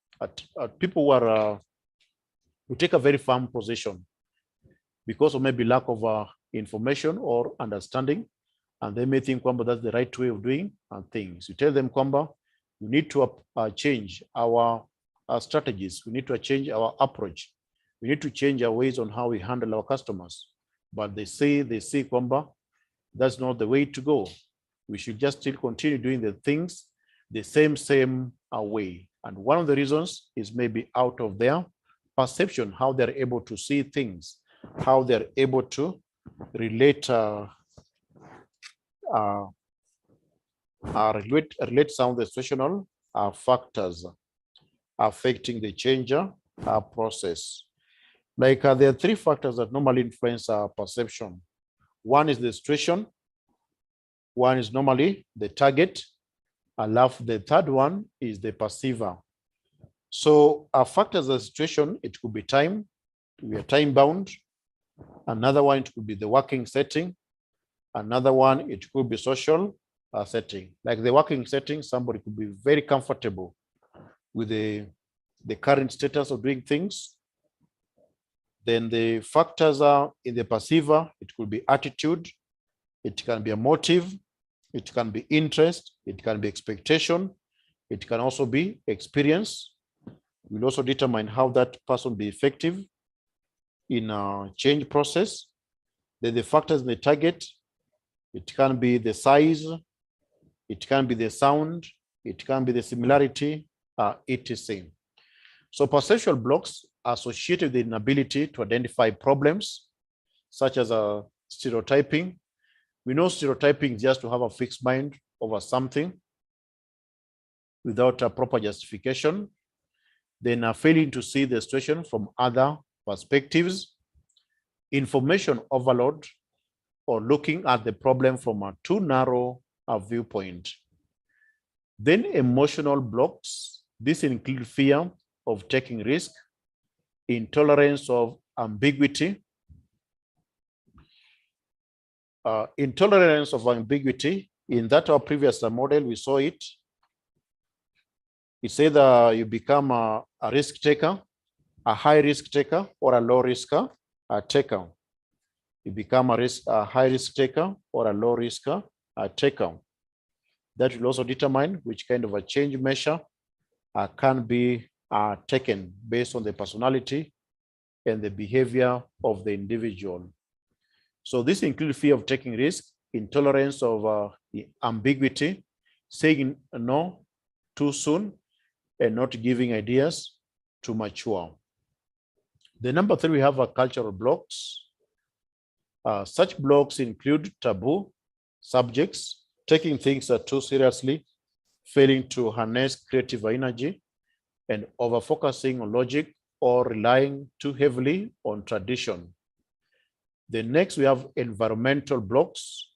who take a very firm position because of maybe lack of information or understanding, and they may think kwamba that's the right way of doing things. You tell them kwamba we need to change our strategies, we need to change our approach, we need to change our ways on how we handle our customers, but they say kwamba that's not the way to go. We should just still continue doing the things the same way. And one of the reasons is maybe out of their perception, how they're able to see things, how they're able to relate relate some of the situational factors affecting the change process. Like there are 3 factors that normally influence our perception. One is the situation, one is normally the target, and the third one is the perceiver. So our factors of the situation, it could be time, we are time bound. Another one, it could be the working setting. Another one, it could be social setting. Like the working setting, somebody could be very comfortable with the current status of doing things. Then the factors are in the passiva, it could be attitude, it can be a motive, it can be interest, it can be expectation, it can also be experience. We'll also determine how that person will be effective in a change process. Then the factors in the target, it can be the size, it can be the sound, it can be the similarity, etc. So perceptual blocks are associated with the inability to identify problems, such as stereotyping. We know stereotyping is just to have a fixed mind over something without a proper justification. Then failing to see the situation from other perspectives, information overload, or looking at the problem from a too narrow viewpoint. Then emotional blocks. This include fear of taking risk, intolerance of ambiguity. Intolerance of ambiguity, in that our previous model, we saw it. It's either you become a risk taker, a high risk taker, or a low risk taker. You become a high risk taker or a low risk taker. That will also determine which kind of a change measure can be taken based on the personality and the behavior of the individual. So this includes fear of taking risk, intolerance of ambiguity, saying no too soon, and not giving ideas to mature. The number 3, we have cultural blocks. Such blocks include taboo subjects, taking things too seriously, failing to harness creative energy, and over-focusing on logic or relying too heavily on tradition. The next, we have environmental blocks,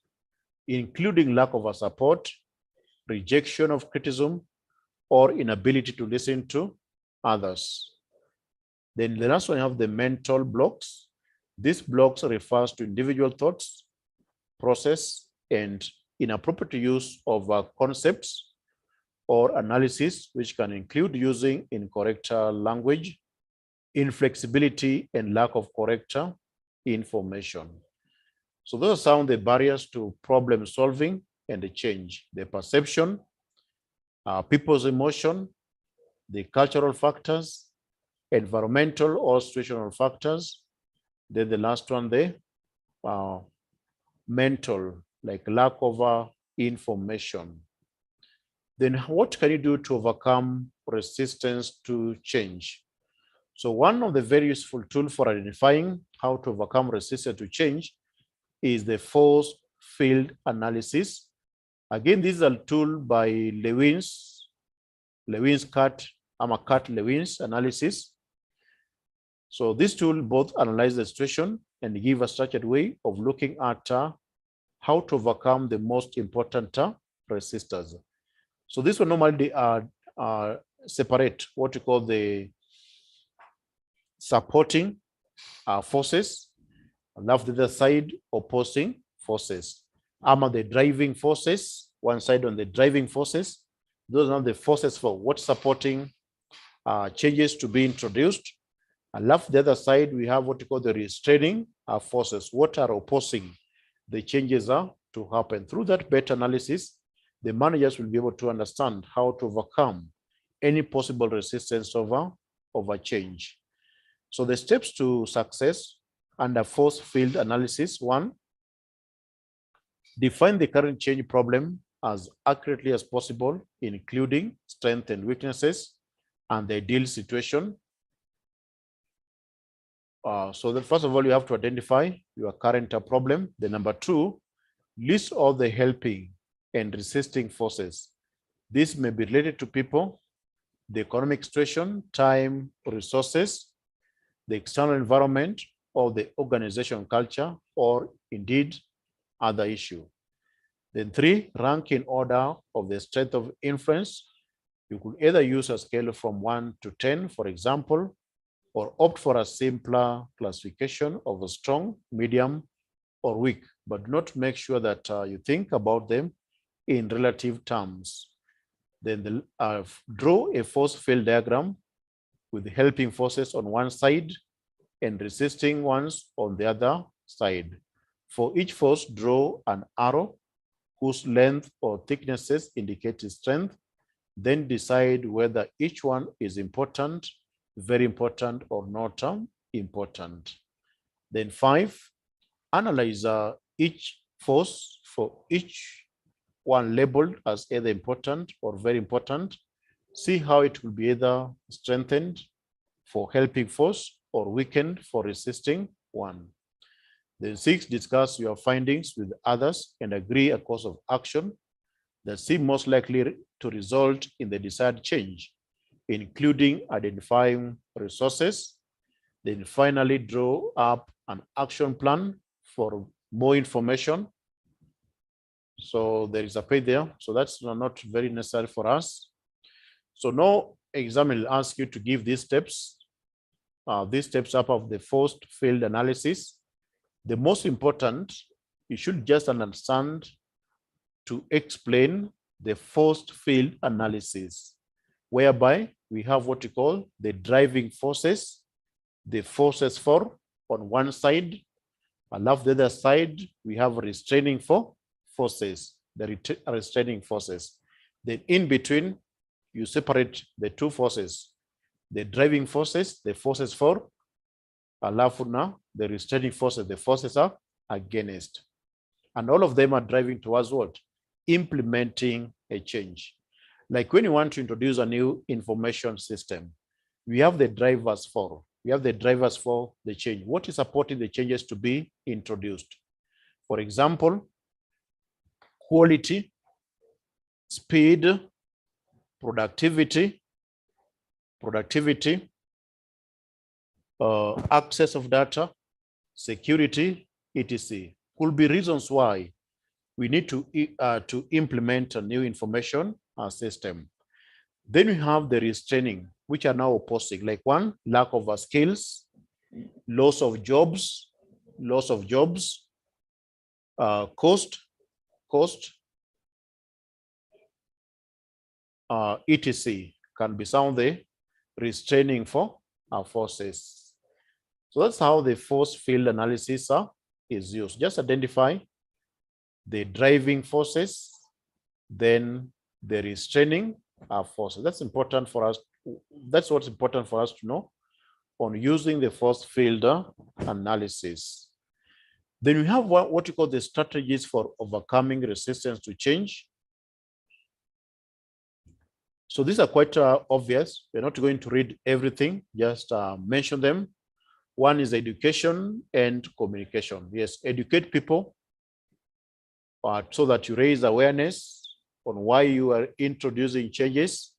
including lack of support, rejection of criticism, or inability to listen to others. Then the last one, you have the mental blocks. These blocks refers to individual thoughts, process, and inappropriate use of concepts or analysis, which can include using incorrect language, inflexibility, and lack of correct information. So those are some of the barriers to problem solving and the change: the perception, people's emotion, the cultural factors, environmental or situational factors. Then the last one, the mental, like lack of information. Then what can you do to overcome resistance to change? So one of the very useful tools for identifying how to overcome resistance to change is the force field analysis. Again, this is a tool by Lewin's Lewin's analysis. So this tool both analyze the situation and give a structured way of looking at how to overcome the most important resistors. So this will normally separate what we call the supporting forces, left the other side opposing forces. The driving forces, one side on the driving forces. Those are the forces for what supporting changes to be introduced. And left the other side, we have what we call the restraining forces, what are opposing the changes to happen. Through that better analysis, the managers will be able to understand how to overcome any possible resistance of a change. So the steps to success under force field analysis: 1, define the current change problem as accurately as possible, including strengths and weaknesses and the ideal situation. So that first of all, you have to identify your current problem. The number 2, list all the helping and resisting forces. This may be related to people, the economic situation, time, resources, the external environment, or the organization culture, or indeed other issue. Then 3, rank in order of the strength of influence. You could either use a scale from 1 to 10, for example, or opt for a simpler classification of a strong, medium, or weak, but not make sure that you think about them in relative terms. Then draw a force field diagram with helping forces on one side and resisting ones on the other side. For each force, draw an arrow whose length or thicknesses indicate its strength. Then decide whether each one is important, very important, or not important. Then 5, analyze each force for each one labeled as either important or very important. See how it will be either strengthened for helping force or weakened for resisting one. Then 6, discuss your findings with others and agree a course of action that seem most likely to result in the desired change, including identifying resources. Then finally, draw up an action plan for more information. So there is a page there. So that's not very necessary for us. So no exam will ask you to give these steps up of the forced field analysis. The most important, you should just understand to explain the forced field analysis, whereby we have what you call the driving forces, the forces for on one side, and off the other side, we have restraining forces, the restraining forces. Then in between, you separate the two forces, the driving forces, the forces for, alafu na the restraining forces, the forces are against. And all of them are driving towards what? Implementing a change. Like when you want to introduce a new information system, we have the drivers for. We have the drivers for the change. What is supporting the changes to be introduced? For example, quality, speed, productivity, access of data, security, etc. Could be reasons why we need to implement a new information system. Then we have the restraining, which are now opposing, like one, lack of skills, loss of jobs, cost, etc. can be some of the restraining for our forces. So that's how the force field analysis is used. Just identify the driving forces, then the restraining forces. That's important for us. That's what's important for us to know on using the force field analysis. Then we have what you call the strategies for overcoming resistance to change. So these are quite obvious. We're not going to read everything, just mention them. One is education and communication. Yes, educate people so that you raise awareness on why you are introducing changes.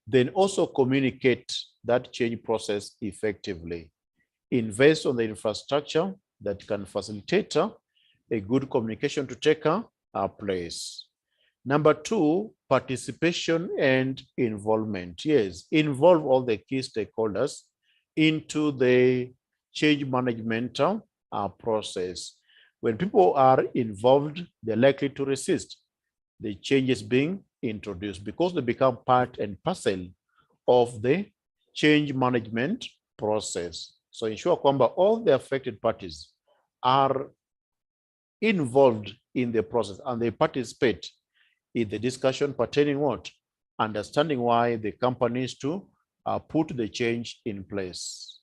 Then also communicate that change process effectively. Invest on the infrastructure that can facilitate a good communication to take place. Number 2, participation and involvement. Yes, involve all the key stakeholders into the change management process. When people are involved, they're likely to resist the changes being introduced because they become part and parcel of the change management process. So ensure kwamba all the affected parties are involved in the process and they participate in the discussion pertaining what? Understanding why the company is to put the change in place.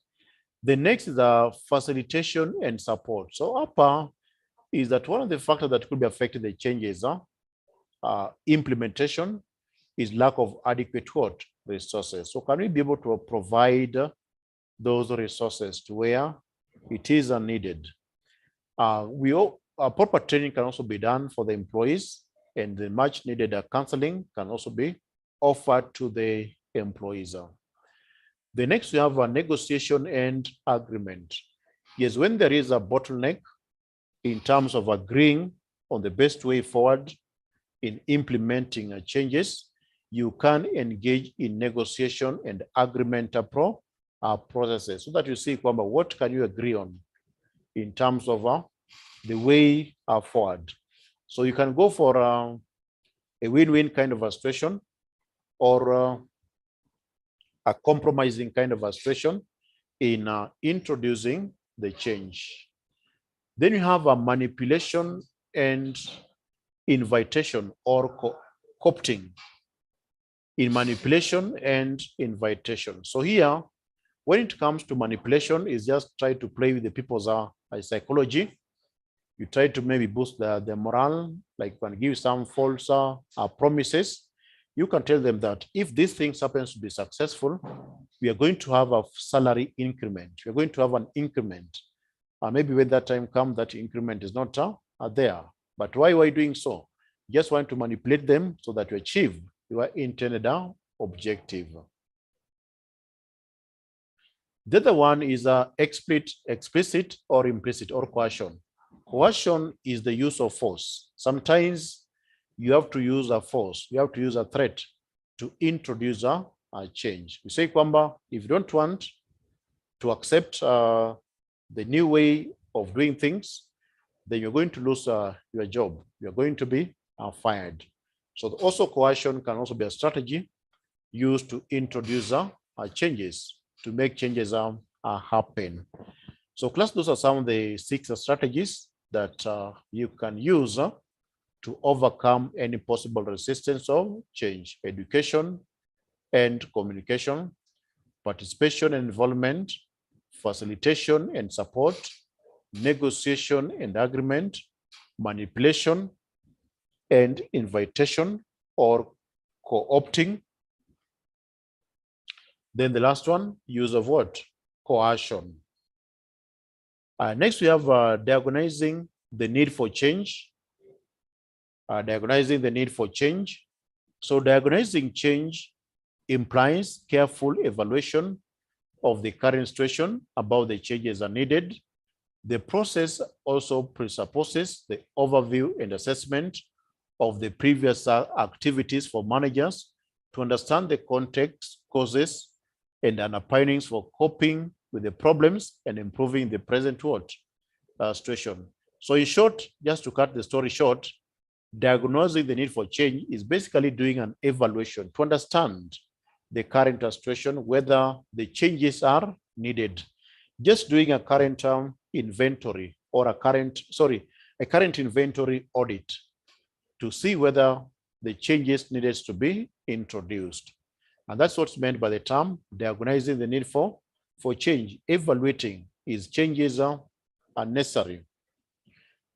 The next is the facilitation and support. So upper is that one of the factors that could be affecting the changes implementation is lack of adequate what? Resources. So can we be able to provide those resources to where it is needed? Proper training can also be done for the employees, and the much needed counseling can also be offered to the employees. The next, we have a negotiation and agreement. Yes, when there is a bottleneck in terms of agreeing on the best way forward in implementing changes, you can engage in negotiation and agreement processes so that you see what can you agree on in terms of the way forward. So you can go for a win-win kind of a situation, or a compromising kind of a situation in introducing the change. Then you have a manipulation and invitation, or co-opting. In manipulation and invitation. So here, when it comes to manipulation, is just try to play with the people's psychology. You try to maybe boost the morale, like when give some false promises. You can tell them that if these things happens to be successful, we are going to have a salary increment. We're going to have an increment. Maybe when that time comes, that increment is not there. But why are you doing so? You just want to manipulate them so that you achieve your intended objective. The other one is explicit or implicit, or coercion. Coercion is the use of force. Sometimes you have to use a force, you have to use a threat to introduce a change. You say, kwamba, if you don't want to accept the new way of doing things, then you're going to lose your job. You're going to be fired. So also coercion can also be a strategy used to introduce changes, to make changes happen. So class, those are some of the 6 strategies that you can use to overcome any possible resistance of change: education and communication, participation and involvement, facilitation and support, negotiation and agreement, manipulation and invitation or co-opting. Then the last one, use of what? Coercion. Next, we have diagnosing the need for change. Diagnosing the need for change. So diagnosing change implies careful evaluation of the current situation about the changes are needed. The process also presupposes the overview and assessment of the previous activities for managers to understand the context, causes, and underpinnings for coping with the problems and improving the present situation. So in short, just to cut the story short, diagnosing the need for change is basically doing an evaluation to understand the current situation, whether the changes are needed. Just doing a current inventory, or a current inventory audit to see whether the changes needed to be introduced. And that's what's meant by the term diagnosing the need for change. Evaluating is changes are necessary.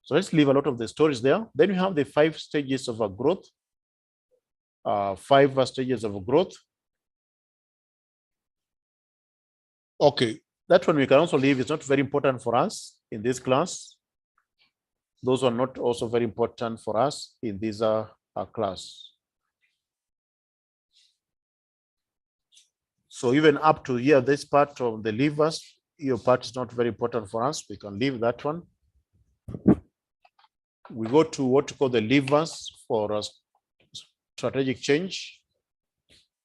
So let's leave a lot of the stories there. Then we have the 5 stages of a growth. 5 stages of growth. Okay, that one we can also leave. It's not very important for us in this class. Those are not also very important for us in this class. So even up to here, this part of the levers, your part is not very important for us. We can leave that one. We go to what we call the levers for strategic change.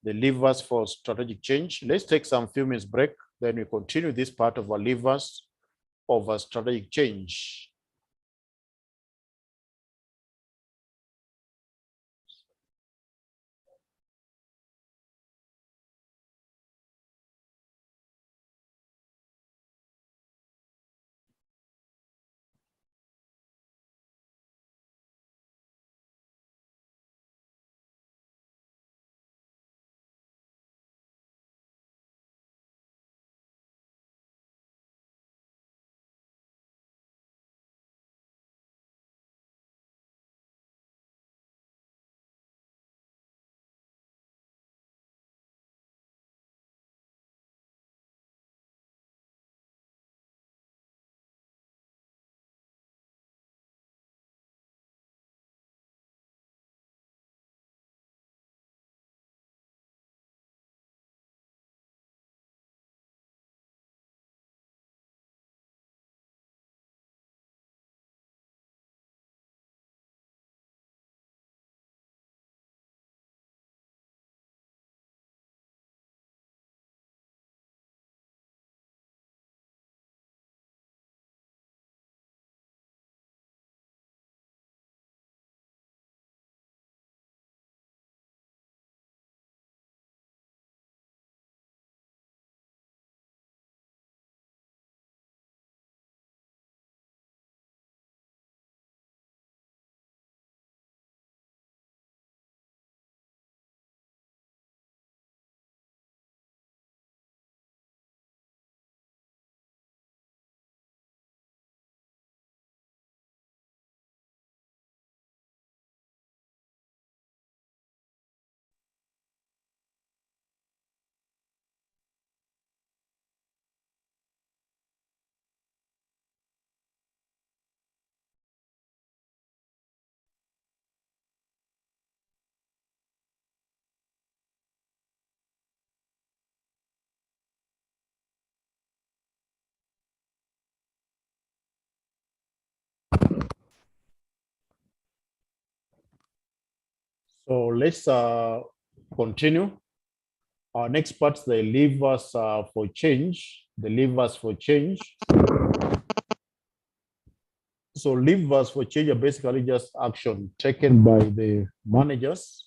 The levers for strategic change. Let's take some few minutes break. Then we continue this part of our levers of a strategic change. So let's continue. Our next part, the levers for change. The levers for change. So levers for change are basically just action taken by the managers.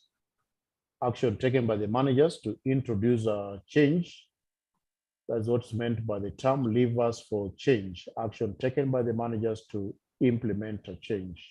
Action taken by the managers to introduce a change. That's what's meant by the term levers for change. Action taken by the managers to implement a change.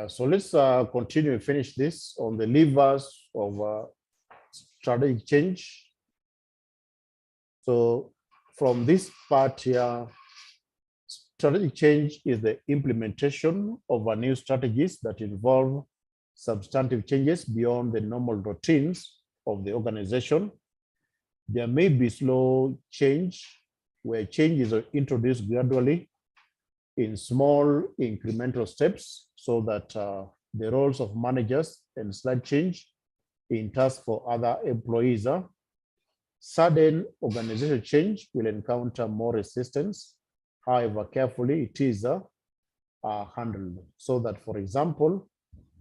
So let's continue and finish this on the levers of strategic change. So from this part here, strategic change is the implementation of a new strategies that involve substantive changes beyond the normal routines of the organization. There may be slow change where changes are introduced gradually in small incremental steps so that the roles of managers and slight change in tasks for other employees. Sudden organizational change will encounter more resistance. However, carefully it is handled so that, for example,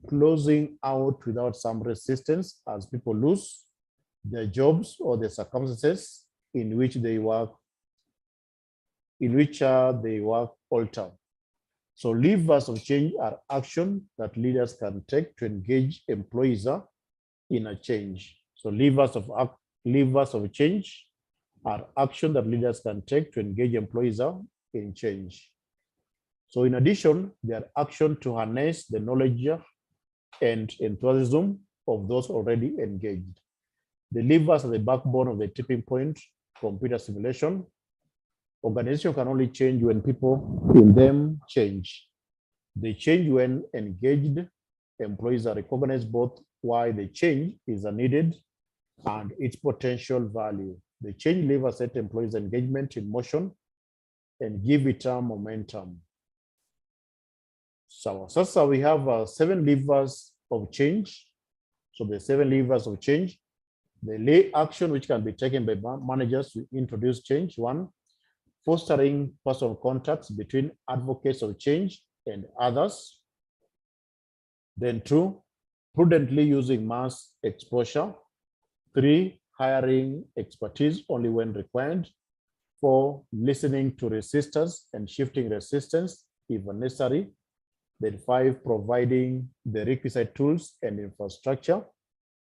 closing out without some resistance as people lose their jobs or the circumstances in which they work alter. So levers of change are action that leaders can take to engage employees in a change. So levers of change are action that leaders can take to engage employees in change. So in addition, they are action to harness the knowledge and enthusiasm of those already engaged. The levers are the backbone of the tipping point computer simulation. Organization can only change when people in them change. They change when engaged. Employees are recognized both why the change is needed and its potential value. The change levers set employees' engagement in motion and give it a momentum. So we have 7 levers of change. So the 7 levers of change, the action which can be taken by managers to introduce change. 1, fostering personal contacts between advocates of change and others. Then 2, prudently using mass exposure. 3, hiring expertise only when required. 4, listening to resistors and shifting resistance if necessary. Then 5, providing the requisite tools and infrastructure.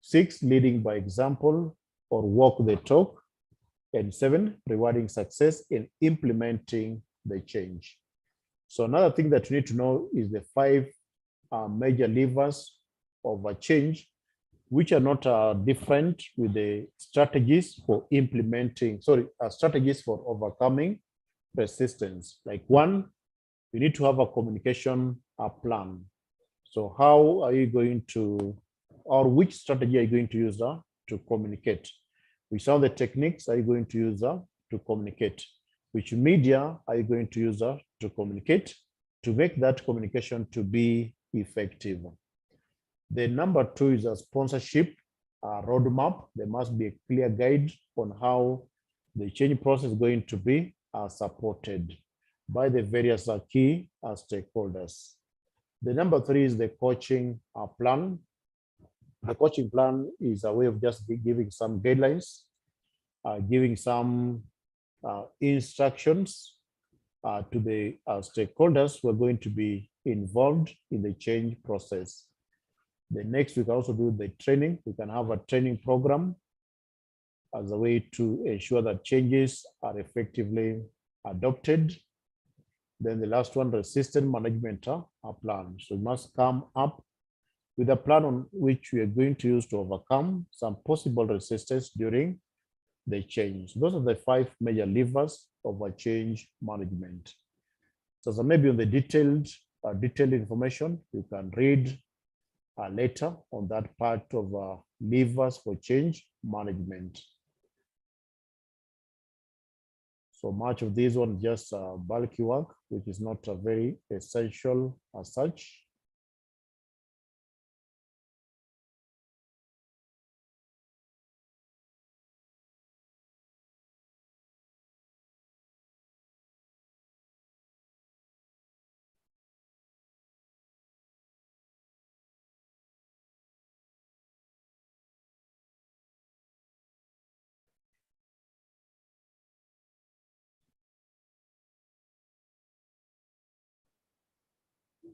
6, leading by example or walk the talk. And 7, rewarding success in implementing the change. So another thing that you need to know is the 5 major levers of a change, which are not different with the strategies for strategies for overcoming resistance. Like 1, you need to have a communication plan. So how are you going to, or which strategy are you going to use to communicate? Which are the techniques are you going to use to communicate? Which media are you going to use to communicate, to make that communication to be effective? The number 2 is a sponsorship roadmap. There must be a clear guide on how the change process is going to be supported by the various key stakeholders. The number 3 is the coaching plan. The coaching plan is a way of just giving some guidelines, giving some instructions to the stakeholders who are going to be involved in the change process. The next, we can also do the training. We can have a training program as a way to ensure that changes are effectively adopted. Then the last one, resistance management plan. So we must come up with a plan on which we are going to use to overcome some possible resistance during the change. Those are the 5 major levers of a change management. So maybe on the detailed information, you can read later on that part of levers for change management. So much of this one just bulky work, which is not very essential as such.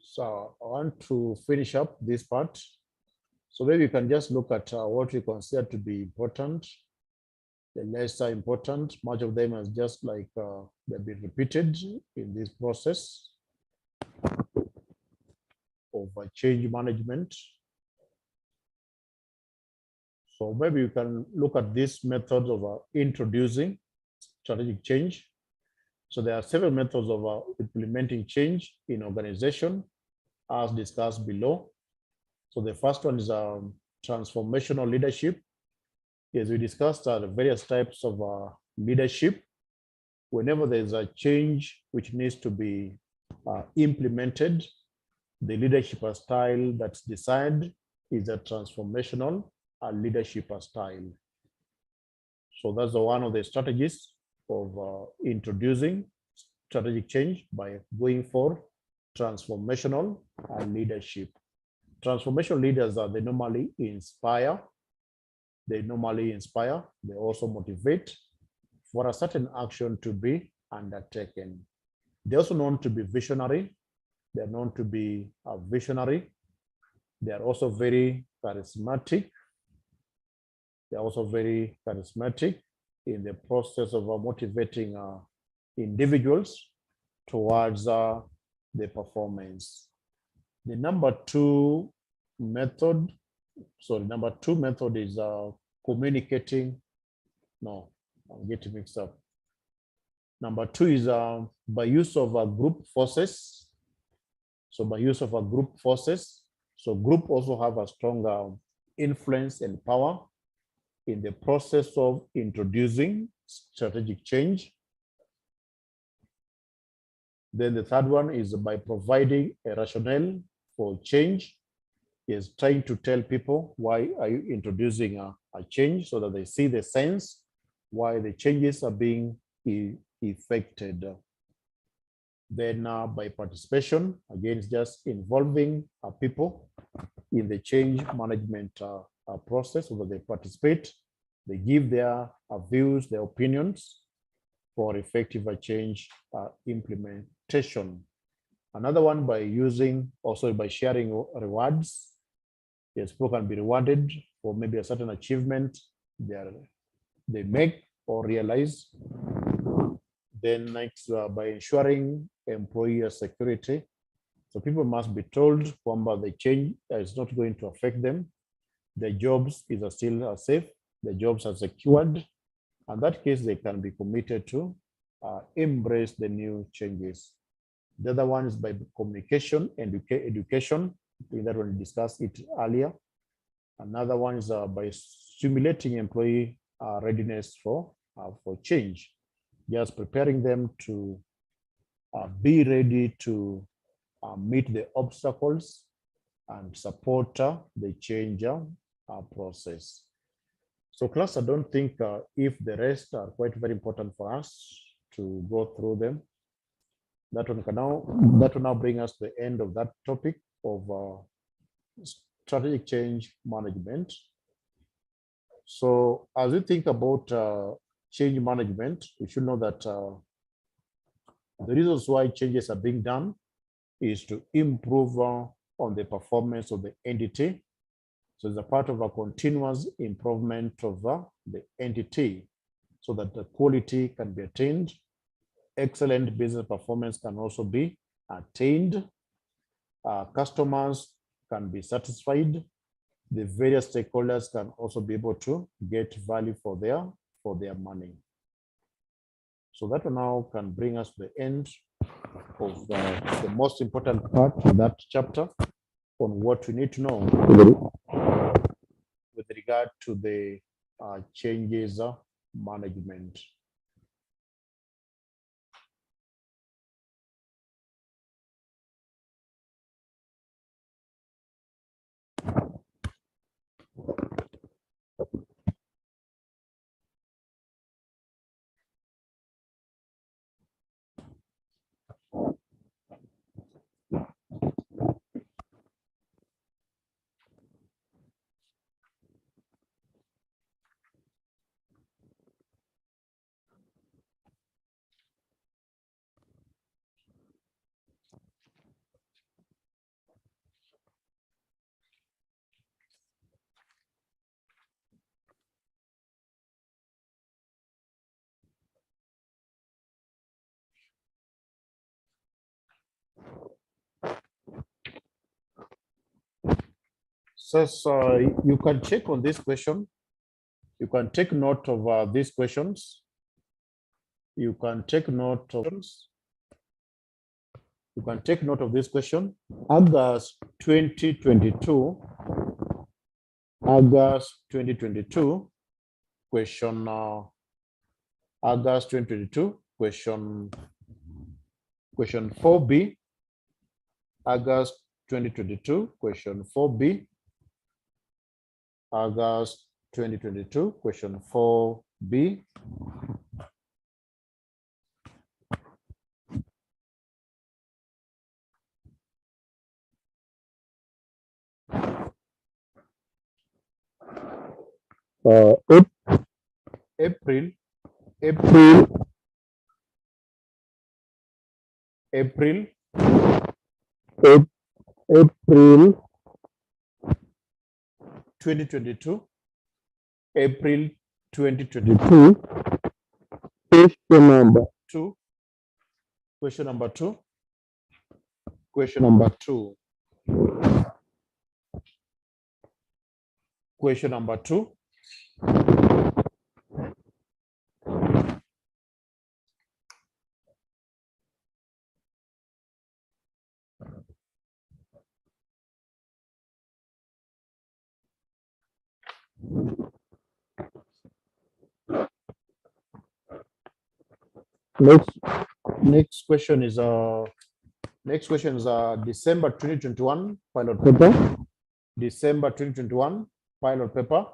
So I want to finish up this part. So maybe you can just look at what we consider to be important, the lesser important. Much of them is just like they've been repeated in this process of change management. So maybe you can look at this method of introducing strategic change. So there are several methods of implementing change in organization, as discussed below. So the first one is transformational leadership. As we discussed, various types of leadership. Whenever there's a change which needs to be implemented, the leadership style that's designed is a transformational leadership style. So that's one of the strategies of introducing strategic change, by going for transformational leadership. Transformational leaders they normally inspire. They also motivate for a certain action to be undertaken. They're also known to be visionary. They're known to be visionary. They are also very charismatic. They're also very charismatic in the process of motivating individuals towards the performance. The number 2 method, is communicating. No, I'm getting mixed up. Number 2 is by use of group forces. So by use of group forces, so group also have a stronger influence and power in the process of introducing strategic change. Then the third one is by providing a rationale for change, is trying to tell people why are you introducing a change, so that they see the sense why the changes are being effected. Then by participation, again, it's just involving people in the change management process, where they participate, they give their views, their opinions for effective change implementation. Another one by using, also by sharing rewards. Yes, people can be rewarded for maybe a certain achievement they make or realize. Then next, by ensuring employee security. So people must be told that the change is not going to affect them. Their jobs is still safe. The jobs are secured. In that case, they can be committed to embrace the new changes. The other one is by communication and education. I think that when we discussed it earlier. Another one is by stimulating employee readiness for change, just preparing them to be ready to meet the obstacles and support the change process. So class, I don't think if the rest are quite very important for us to go through them. That will now bring us to the end of that topic of strategic change management. So as we think about change management, we should know that the reasons why changes are being done is to improve on the performance of the entity. So it's a part of a continuous improvement of the entity so that the quality can be attained. Excellent business performance can also be attained. Customers can be satisfied. The various stakeholders can also be able to get value for their money. So that now can bring us to the end of the most important part of that chapter on what we need to know with regard to the changes management. So you can check on this question. You can take note of these questions. You can take note of this question. August 2022. August 2022 question. August 2022 question. Question 4B. August 2022 question 4B. August 2022 question 4B. April 2022. April 2022. Question number 2. Question number 2. Question number 2. Question number 2. Next question is December 2021 pilot paper. December 2021 pilot paper.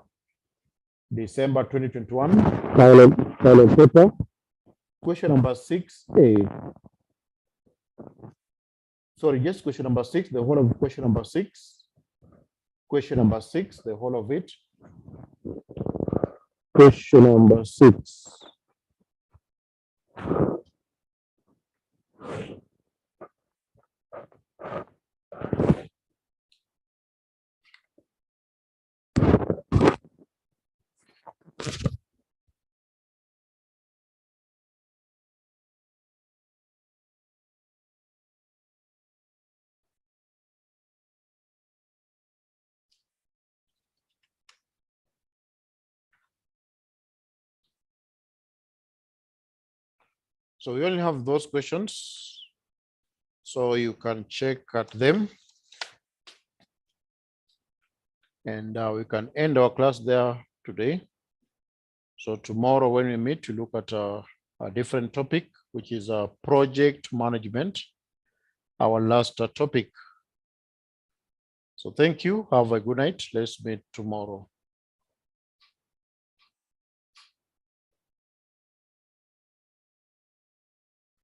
December 2021 pilot paper. Question number 6A. Sorry, just question number 6. The whole of question number 6. question number 6, the whole of it. Question number 6. So we only have those questions, so you can check at them, and we can end our class there today. So tomorrow when we meet, to look at a different topic, which is project management, our last topic. So thank you. Have a good night. Let's meet tomorrow.